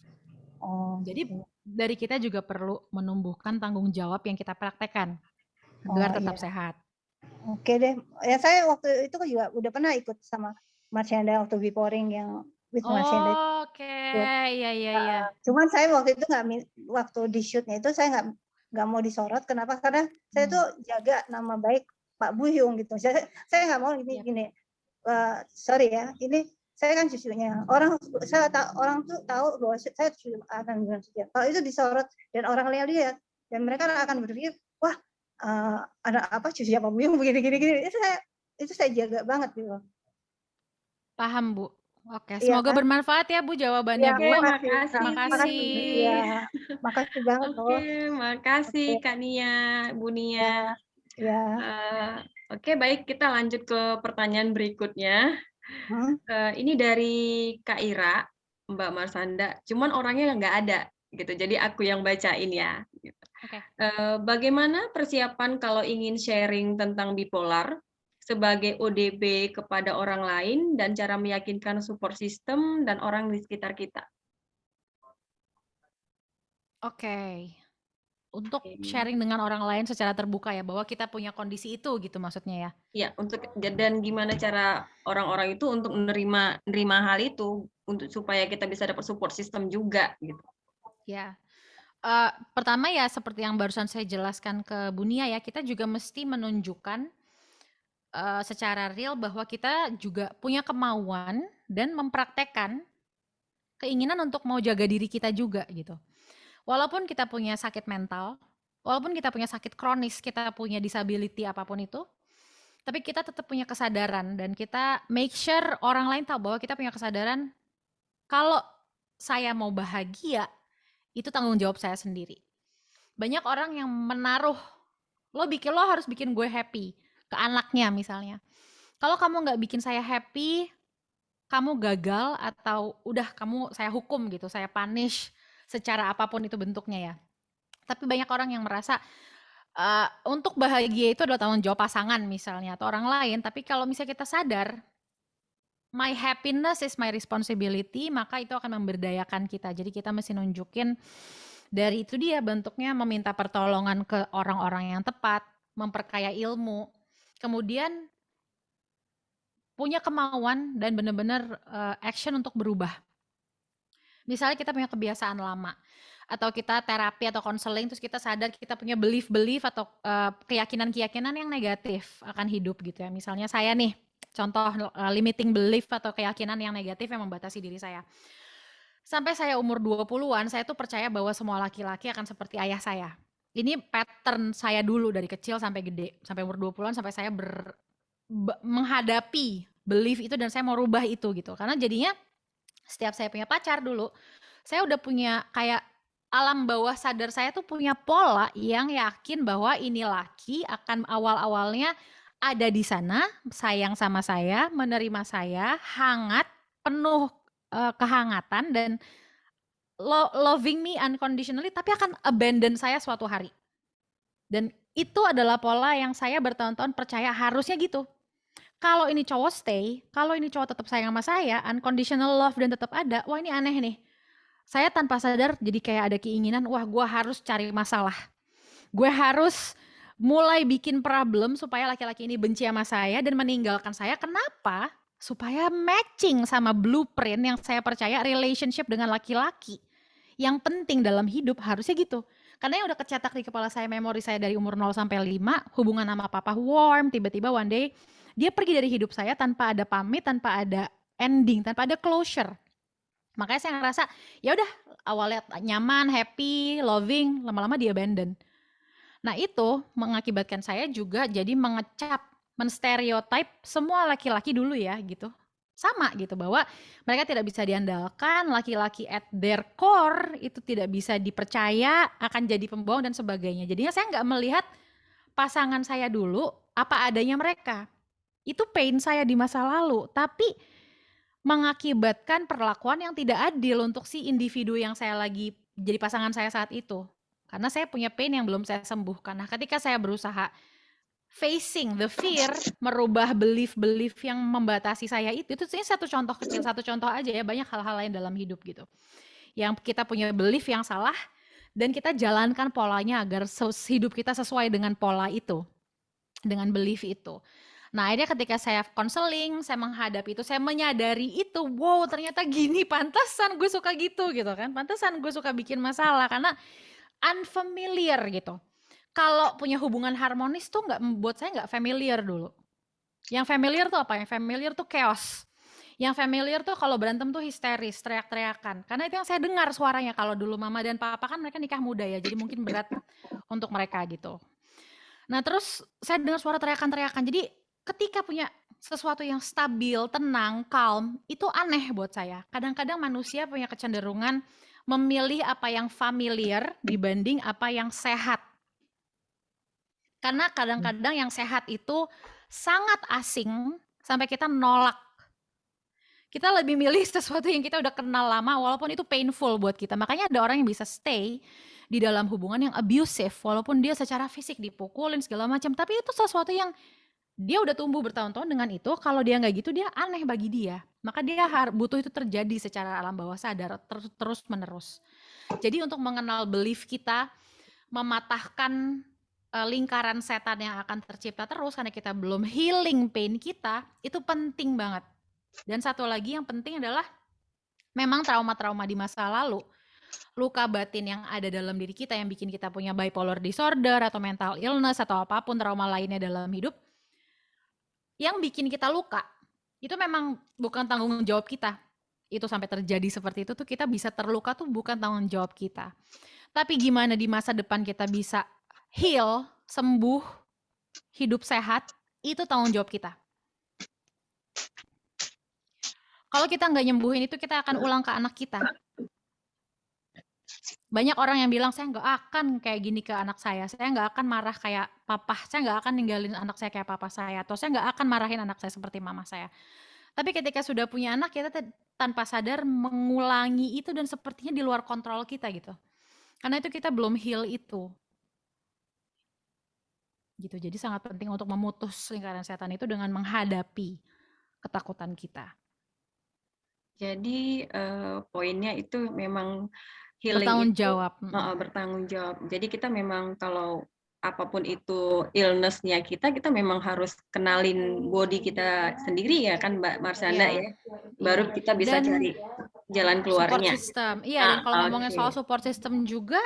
Jadi dari kita juga perlu menumbuhkan tanggung jawab yang kita praktekkan agar tetap sehat. Oke deh, ya saya waktu itu juga udah pernah ikut sama Marsyanda waktu Biporing yang with Marsyanda. Oke, iya. Cuman saya waktu itu waktu di shootnya itu saya nggak mau disorot. Kenapa? Karena saya tuh jaga nama baik Pak Buyung gitu. Saya nggak mau gini. Sorry ya, ini saya kan cucunya. Orang tuh tahu bahwa saya cucu akan bilang setia. Kalau itu disorot dan orang lihat, dan mereka akan berpikir, wah, ada apa cucu Pak Buyung begini. Itu saya jaga banget gitu. Paham, Bu. Oke, semoga bermanfaat ya, Bu, jawabannya, Bu. Makasih. Ya, makasih banget, Bu. Oke, makasih Kak Nia, Bu Nia. Ya. Oke, baik, kita lanjut ke pertanyaan berikutnya. Ini dari Kak Ira, Mbak Marsanda. Cuman orangnya nggak ada, gitu. Jadi aku yang bacain ya. Gitu. Bagaimana persiapan kalau ingin sharing tentang bipolar sebagai ODP kepada orang lain, dan cara meyakinkan support system dan orang di sekitar kita? Oke. Untuk sharing dengan orang lain secara terbuka ya, bahwa kita punya kondisi itu gitu maksudnya ya? Iya, dan gimana cara orang-orang itu untuk menerima hal itu, supaya kita bisa dapat support system juga gitu. Ya, pertama ya seperti yang barusan saya jelaskan ke Bu Nia ya, kita juga mesti menunjukkan secara real bahwa kita juga punya kemauan dan mempraktekkan keinginan untuk mau jaga diri kita juga gitu. Walaupun kita punya sakit mental, walaupun kita punya sakit kronis, kita punya disability apapun itu, tapi kita tetap punya kesadaran, dan kita make sure orang lain tahu bahwa kita punya kesadaran kalau saya mau bahagia, itu tanggung jawab saya sendiri. Banyak orang yang menaruh, lo harus bikin gue happy, ke anaknya misalnya. Kalau kamu nggak bikin saya happy, kamu gagal, atau udah saya hukum gitu, saya punish secara apapun itu bentuknya ya. Tapi banyak orang yang merasa untuk bahagia itu adalah tanggung jawab pasangan misalnya atau orang lain. Tapi kalau misalnya kita sadar my happiness is my responsibility, maka itu akan memberdayakan kita. Jadi kita mesti nunjukin dari itu dia bentuknya meminta pertolongan ke orang-orang yang tepat, memperkaya ilmu, kemudian punya kemauan dan benar-benar action untuk berubah. Misalnya kita punya kebiasaan lama, atau kita terapi atau konseling, terus kita sadar kita punya belief atau keyakinan-keyakinan yang negatif akan hidup gitu ya. Misalnya saya nih, contoh limiting belief atau keyakinan yang negatif yang membatasi diri saya. Sampai saya umur 20-an, saya tuh percaya bahwa semua laki-laki akan seperti ayah saya. Ini pattern saya dulu dari kecil sampai gede, sampai umur 20-an, sampai saya menghadapi belief itu dan saya mau rubah itu gitu. Karena jadinya setiap saya punya pacar dulu, saya udah punya kayak alam bawah sadar saya tuh punya pola yang yakin bahwa ini laki akan awal-awalnya ada di sana, sayang sama saya, menerima saya, hangat, penuh kehangatan, dan loving me unconditionally, tapi akan abandon saya suatu hari. Dan itu adalah pola yang saya bertahun-tahun percaya harusnya gitu. Kalau ini cowok stay, kalau ini cowok tetap sayang sama saya, unconditional love dan tetap ada, wah ini aneh nih. Saya tanpa sadar jadi kayak ada keinginan, wah gue harus cari masalah. Gue harus mulai bikin problem supaya laki-laki ini benci sama saya dan meninggalkan saya. Kenapa? Supaya matching sama blueprint yang saya percaya relationship dengan laki-laki. Yang penting dalam hidup harusnya gitu. Karena yang udah kecetak di kepala saya, memori saya dari umur 0 sampai 5, hubungan sama papa warm, tiba-tiba one day dia pergi dari hidup saya tanpa ada pamit, tanpa ada ending, tanpa ada closure. Makanya saya ngerasa ya udah awalnya nyaman, happy, loving, lama-lama di abandon. Nah itu mengakibatkan saya juga jadi mengecap, menstereotip semua laki-laki dulu ya gitu. Sama gitu bahwa mereka tidak bisa diandalkan, laki-laki at their core itu tidak bisa dipercaya, akan jadi pembohong dan sebagainya. Jadinya saya nggak melihat pasangan saya dulu apa adanya mereka. Itu pain saya di masa lalu, tapi mengakibatkan perlakuan yang tidak adil untuk si individu yang saya lagi jadi pasangan saya saat itu. Karena saya punya pain yang belum saya sembuhkan. Nah, ketika saya berusaha facing the fear, merubah belief-belief yang membatasi saya itu ini satu contoh kecil, satu contoh aja ya, banyak hal-hal lain dalam hidup gitu. Yang kita punya belief yang salah dan kita jalankan polanya agar hidup kita sesuai dengan pola itu, dengan belief itu. Nah, akhirnya ketika saya konseling, saya menghadapi itu, saya menyadari itu, wow ternyata gini, pantesan gue suka gitu kan, pantesan gue suka bikin masalah karena unfamiliar gitu. Kalau punya hubungan harmonis tuh buat saya nggak familiar dulu. Yang familiar tuh apa? Yang familiar tuh chaos. Yang familiar tuh kalau berantem tuh histeris, teriak-teriakan. Karena itu yang saya dengar suaranya. Kalau dulu mama dan papa kan mereka nikah muda ya, jadi mungkin berat untuk mereka gitu. Nah terus saya dengar suara teriakan-teriakan. Jadi ketika punya sesuatu yang stabil, tenang, calm, itu aneh buat saya. Kadang-kadang manusia punya kecenderungan memilih apa yang familiar dibanding apa yang sehat. Karena kadang-kadang yang sehat itu sangat asing sampai kita nolak. Kita lebih milih sesuatu yang kita udah kenal lama walaupun itu painful buat kita. Makanya ada orang yang bisa stay di dalam hubungan yang abusive walaupun dia secara fisik dipukulin segala macam, tapi itu sesuatu yang dia udah tumbuh bertahun-tahun dengan itu. Kalau dia nggak gitu, dia aneh bagi dia. Maka dia butuh itu terjadi secara alam bawah sadar terus menerus. Jadi untuk mengenal belief kita, mematahkan lingkaran setan yang akan tercipta terus karena kita belum healing pain kita, itu penting banget. Dan satu lagi yang penting adalah memang trauma-trauma di masa lalu, luka batin yang ada dalam diri kita yang bikin kita punya bipolar disorder atau mental illness atau apapun trauma lainnya dalam hidup, yang bikin kita luka, itu memang bukan tanggung jawab kita. Itu sampai terjadi seperti itu tuh kita bisa terluka tuh bukan tanggung jawab kita. Tapi gimana di masa depan kita bisa heal, sembuh, hidup sehat, itu tanggung jawab kita. Kalau kita nggak nyembuhin itu, kita akan ulang ke anak kita. Banyak orang yang bilang, saya nggak akan kayak gini ke anak saya nggak akan marah kayak papa, saya nggak akan ninggalin anak saya kayak papa saya, atau saya nggak akan marahin anak saya seperti mama saya. Tapi ketika sudah punya anak, kita tanpa sadar mengulangi itu dan sepertinya di luar kontrol kita gitu. Karena itu kita belum heal itu. Gitu. Jadi sangat penting untuk memutus lingkaran setan itu dengan menghadapi ketakutan kita. Jadi poinnya itu memang healing Bertanggung itu jawab. Bertanggung jawab. Jadi kita memang kalau apapun itu illness-nya kita memang harus kenalin body kita sendiri ya kan Mbak Marsanda ya. Baru kita bisa cari jalan keluarnya. Support system. Iya, dan kalau ngomongin soal support system juga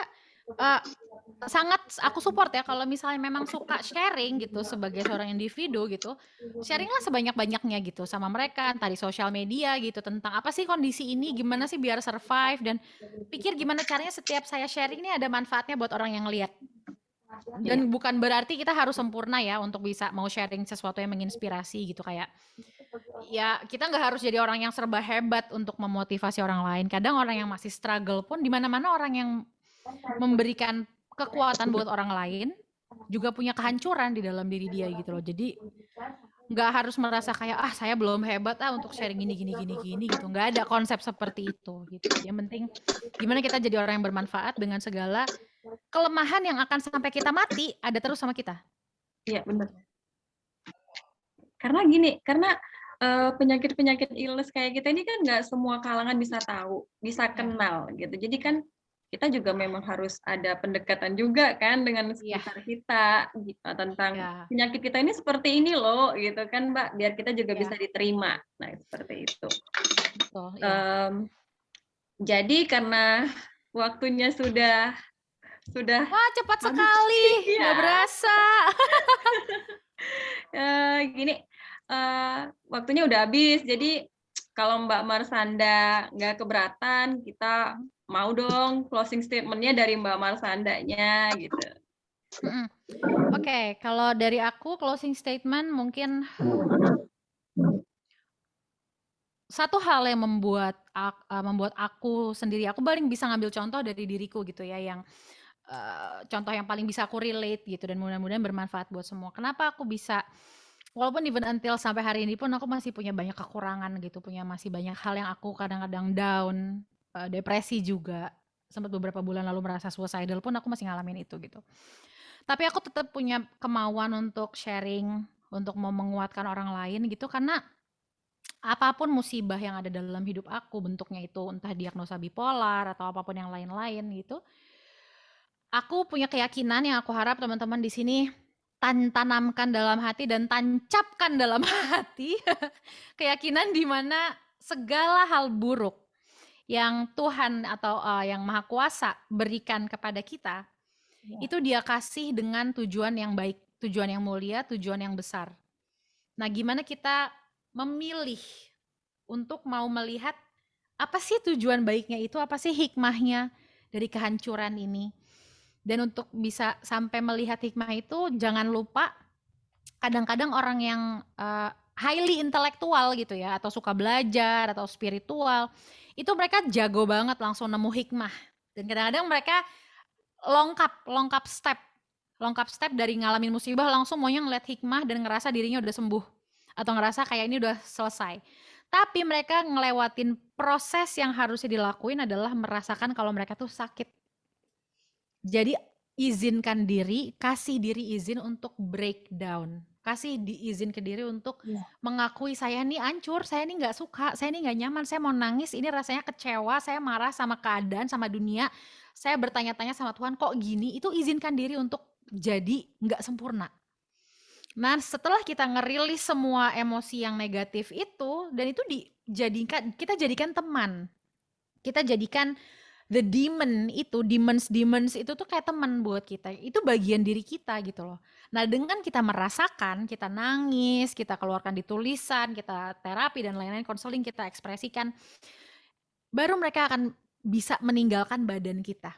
sangat aku support ya kalau misalnya memang suka sharing gitu sebagai seorang individu gitu, sharinglah sebanyak-banyaknya gitu sama mereka, entah di sosial media gitu, tentang apa sih kondisi ini, gimana sih biar survive, dan pikir gimana caranya setiap saya sharing ini ada manfaatnya buat orang yang lihat. Dan bukan berarti kita harus sempurna ya untuk bisa mau sharing sesuatu yang menginspirasi gitu, kayak ya kita nggak harus jadi orang yang serba hebat untuk memotivasi orang lain. Kadang orang yang masih struggle pun, di mana-mana orang yang memberikan kekuatan buat orang lain juga punya kehancuran di dalam diri dia gitu loh. Jadi nggak harus merasa kayak saya belum hebat untuk sharing gini gitu. Nggak ada konsep seperti itu gitu. Yang penting gimana kita jadi orang yang bermanfaat dengan segala kelemahan yang akan sampai kita mati ada terus sama kita. Iya benar. Karena gini, karena penyakit-penyakit illness kayak kita ini kan nggak semua kalangan bisa tahu, bisa kenal gitu. Jadi kan kita juga memang harus ada pendekatan juga kan dengan sekitar kita gitu, tentang penyakit kita ini seperti ini loh gitu kan Mbak, biar kita juga bisa diterima. Nah seperti itu. Jadi karena waktunya sudah wah cepat sekali, nggak berasa. Gini, waktunya udah habis, jadi kalau Mbak Marsanda nggak keberatan, kita mau dong closing statement-nya dari Mbak Marsandanya gitu. Oke, kalau dari aku closing statement mungkin satu hal yang membuat aku sendiri, aku paling bisa ngambil contoh dari diriku gitu ya, yang contoh yang paling bisa aku relate gitu dan mudah-mudahan bermanfaat buat semua. Kenapa aku bisa, walaupun even until sampai hari ini pun aku masih punya banyak kekurangan gitu, masih banyak hal yang aku kadang-kadang down, depresi juga, sempat beberapa bulan lalu merasa suicidal pun aku masih ngalamin itu gitu. Tapi aku tetap punya kemauan untuk sharing, untuk mau menguatkan orang lain gitu, karena apapun musibah yang ada dalam hidup aku, bentuknya itu entah diagnosa bipolar atau apapun yang lain-lain gitu, aku punya keyakinan yang aku harap teman-teman di sini tanamkan dalam hati dan tancapkan dalam hati keyakinan di mana segala hal buruk yang Tuhan atau yang Maha Kuasa berikan kepada kita, itu Dia kasih dengan tujuan yang baik, tujuan yang mulia, tujuan yang besar. Nah, gimana kita memilih untuk mau melihat apa sih tujuan baiknya itu, apa sih hikmahnya dari kehancuran ini. Dan untuk bisa sampai melihat hikmah itu, jangan lupa kadang-kadang orang yang highly intelektual gitu ya, atau suka belajar, atau spiritual, itu mereka jago banget langsung nemu hikmah. Dan kadang-kadang mereka lengkap step dari ngalamin musibah langsung maunya ngeliat hikmah dan ngerasa dirinya udah sembuh. Atau ngerasa kayak ini udah selesai. Tapi mereka ngelewatin proses yang harusnya dilakuin adalah merasakan kalau mereka tuh sakit. Jadi izinkan diri, kasih diri izin untuk breakdown. Kasih izin ke diri untuk mengakui saya nih hancur, saya nih nggak suka, saya nih nggak nyaman, saya mau nangis, ini rasanya kecewa, saya marah sama keadaan, sama dunia. Saya bertanya-tanya sama Tuhan, kok gini? Itu izinkan diri untuk jadi nggak sempurna. Nah, setelah kita ngerilis semua emosi yang negatif itu, dan itu kita jadikan teman. Kita jadikan the demons itu tuh kayak teman buat kita. Itu bagian diri kita gitu loh. Nah, dengan kita merasakan, kita nangis, kita keluarkan di tulisan, kita terapi dan lain-lain, konseling, kita ekspresikan, baru mereka akan bisa meninggalkan badan kita.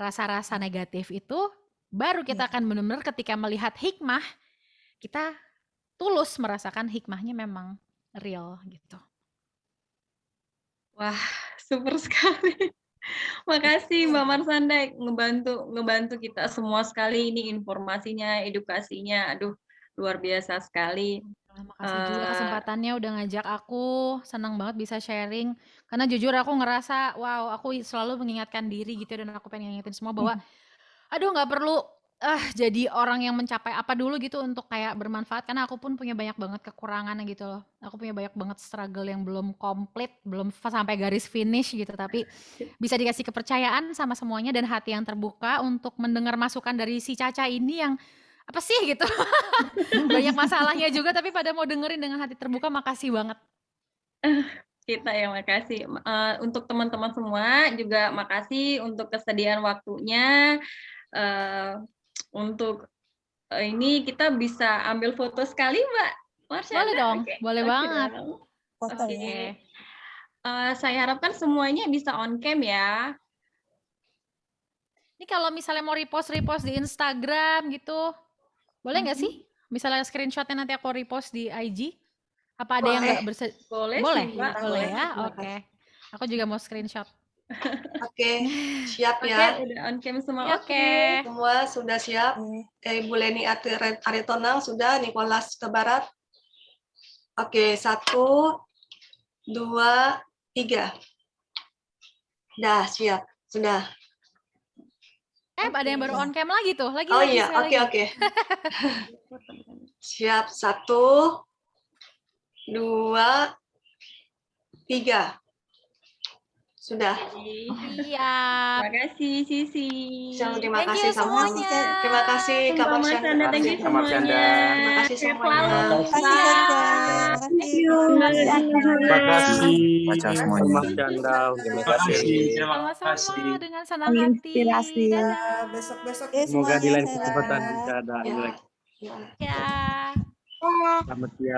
Rasa-rasa negatif itu, baru kita akan benar-benar ketika melihat hikmah, kita tulus merasakan hikmahnya memang real gitu. Wah, super sekali. Makasih Mbak Marsanda ngebantu kita semua sekali ini informasinya, edukasinya. Aduh, luar biasa sekali. Makasih juga kesempatannya udah ngajak aku. Senang banget bisa sharing. Karena jujur aku ngerasa, wow, aku selalu mengingatkan diri gitu dan aku pengen ngingetin semua bahwa aduh nggak perlu jadi orang yang mencapai apa dulu gitu untuk kayak bermanfaat, karena aku pun punya banyak banget kekurangan gitu loh. Aku punya banyak banget struggle yang belum komplit, belum sampai garis finish gitu, tapi bisa dikasih kepercayaan sama semuanya dan hati yang terbuka untuk mendengar masukan dari si Caca ini yang apa sih gitu. Banyak masalahnya juga tapi pada mau dengerin dengan hati terbuka. Makasih banget. Kita yang makasih. Untuk teman-teman semua juga makasih untuk kesediaan waktunya. Untuk ini kita bisa ambil foto sekali, Mbak Marsanda? Boleh dong, boleh banget. Foto Oke. Saya harapkan semuanya bisa on cam ya. Ini kalau misalnya mau repost di Instagram gitu, boleh nggak sih? Misalnya screenshotnya nanti aku repost di IG. Apa ada yang nggak Boleh boleh, sih, Mbak. boleh ya. Oke. Aku juga mau screenshot. Oke, siap ya. Oke, udah on cam semua. Oke. Semua sudah siap. Ibu Leni Aritonang sudah, Nicholas ke barat. Oke, 1, 2, 3. Dah, siap. Sudah. Ada yang baru on cam lagi tuh. Lagi. Oh iya, oke. Siap, 1, 2, 3. Sudah. Iya. Terima kasih, Sisi. Terima Thank kasih you semuanya. Terima kasih Kak Marsanda. Thank you Kak Marsanda. semuanya. Terima kasih Sehat semuanya. selalu. Terima kasih. Thank you. Terima kasih. Baca semuanya. Marsanda. Terima Terima kasih. Terima Sama-sama kasih. dengan senang hati. Dadah. Besok-besok Semoga di lain semuanya kesempatan sehat. bisa ada ini lagi. Ya. Selamat siang.